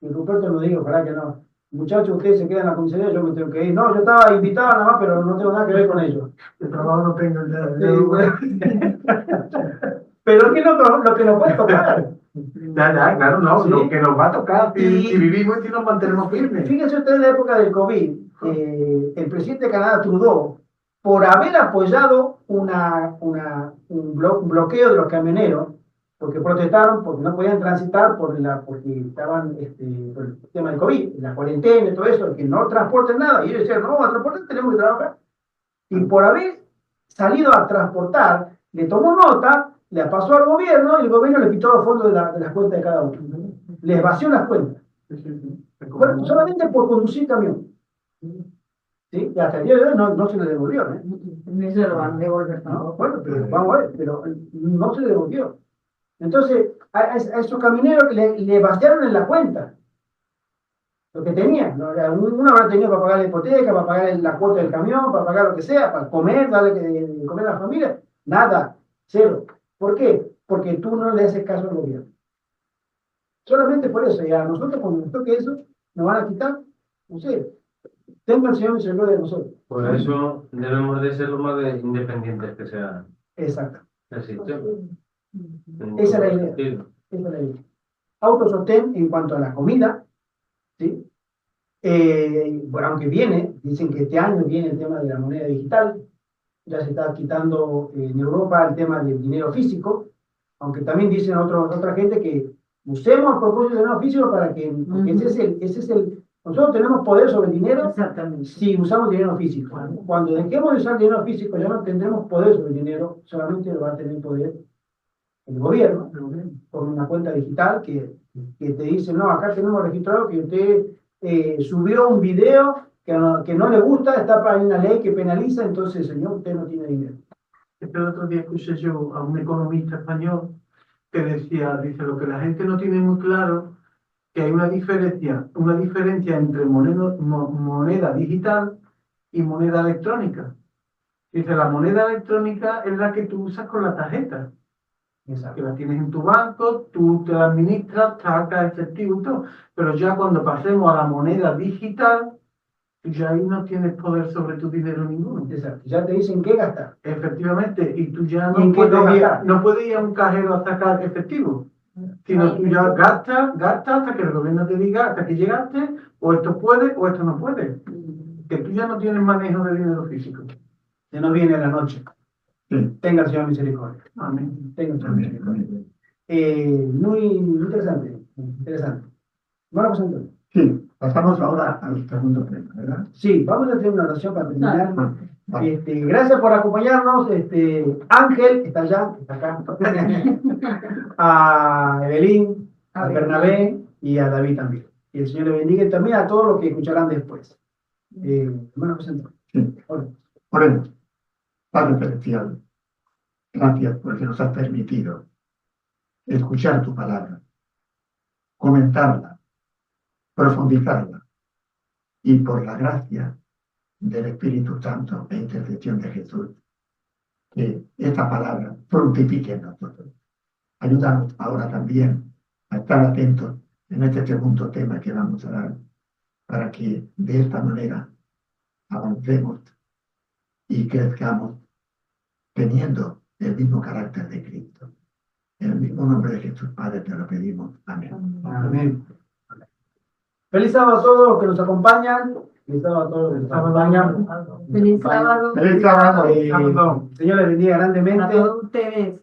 Ruperto nos diga, ojalá que no. Muchachos, ustedes se quedan en la comisaría, yo me tengo que ir. No, yo estaba invitado nada más, pero no tengo nada que ver con ellos. El trabajo no tengo ya. Sí, bueno. Pero es que lo que nos puede tocar. Ya, claro, no, ¿Sí? lo que nos va a tocar si vivimos y si nos mantenemos firmes. Fíjense ustedes en la época del COVID, el presidente de Canadá, Trudeau, por haber apoyado un bloqueo de los camioneros, porque protestaron, porque no podían transitar porque estaban por el tema del COVID, la cuarentena y todo eso, que no transporten nada. Y ellos decían, no vamos a transportar, tenemos que trabajar. Y por haber salido a transportar, le tomó nota, le pasó al gobierno y el gobierno le quitó los fondos de las cuentas de cada uno. Les vació las cuentas. Bueno, solamente por conducir camión. ¿Sí? Y hasta el día de hoy no se le devolvió. No se lo van a devolver ¿No? tampoco. Bueno, pero vamos a ver, pero no se le devolvió. Entonces, a esos camineros le vaciaron en la cuenta lo que tenían. ¿No? Uno habrá tenido para pagar la hipoteca, para pagar la cuota del camión, para pagar lo que sea, para comer, darle de comer a la familia. Nada, cero. ¿Por qué? Porque tú no le haces caso al gobierno. Solamente por eso. Y a nosotros, cuando nos toque eso, nos van a quitar, no sé, tenga el Señor misericordia de nosotros. Por eso debemos de ser lo más independientes que sea Exacto. el sistema. Esa es la idea. Esa es la idea. Autosostén en cuanto a la comida, ¿sí? Bueno, aunque dicen que este año viene el tema de la moneda digital, ya se está quitando en Europa el tema del dinero físico, aunque también dicen otra gente que usemos a propósito del dinero físico para que, porque nosotros tenemos poder sobre el dinero si usamos dinero físico. Cuando dejemos de usar dinero físico ya no tendremos poder sobre el dinero, solamente va a tener poder el gobierno, con una cuenta digital que te dice, no, acá tenemos registrado que usted subió un video que no le gusta, está para una ley que penaliza, entonces, señor, usted no tiene dinero. Este otro día escuché yo a un economista español que decía, dice, lo que la gente no tiene muy claro, que hay una diferencia entre moneda digital y moneda electrónica. Dice, la moneda electrónica es la que tú usas con la tarjeta, que Exacto. la tienes en tu banco, tú te la administras, sacas efectivo y todo. Pero ya cuando pasemos a la moneda digital, tú ya ahí no tienes poder sobre tu dinero ninguno. Exacto. Ya te dicen qué gastar. Efectivamente, y tú ya ¿Y en qué no gastar? no puedes ir a un cajero a sacar efectivo, sino tú ya gastas hasta que el gobierno te diga, hasta que llegaste, o esto puede o esto no puede. Que tú ya no tienes manejo de dinero físico. Se nos viene la noche. Sí, Tenga el Señor misericordia. Amén. Tenga el Señor también, misericordia. también. Muy interesante. Interesante. Bueno, pues entonces. Sí, pasamos ahora al segundo tema, ¿verdad? Sí, vamos a hacer una oración para terminar. Vale. Gracias por acompañarnos. Ángel está allá, está acá. A Evelyn, a Bernabé y a David también. Y el Señor le bendiga y también a todos los que escucharán después. Hermano José Antonio. Sí. Oremos. Padre Celestial, gracias porque nos has permitido escuchar tu palabra, comentarla, profundizarla y por la gracia del Espíritu Santo e intercesión de Jesús, que esta palabra fructifique en nosotros. Ayúdanos ahora también a estar atentos en este segundo tema que vamos a dar, para que de esta manera avancemos y crezcamos teniendo el mismo carácter de Cristo. En el mismo nombre de Jesús, Padre, te lo pedimos. Amén. Amén. Feliz sábado a todos los que nos acompañan. Feliz sábado a todos los que nos acompañan. Feliz sábado. Feliz sábado. Señor les bendiga A grandemente. todos ustedes.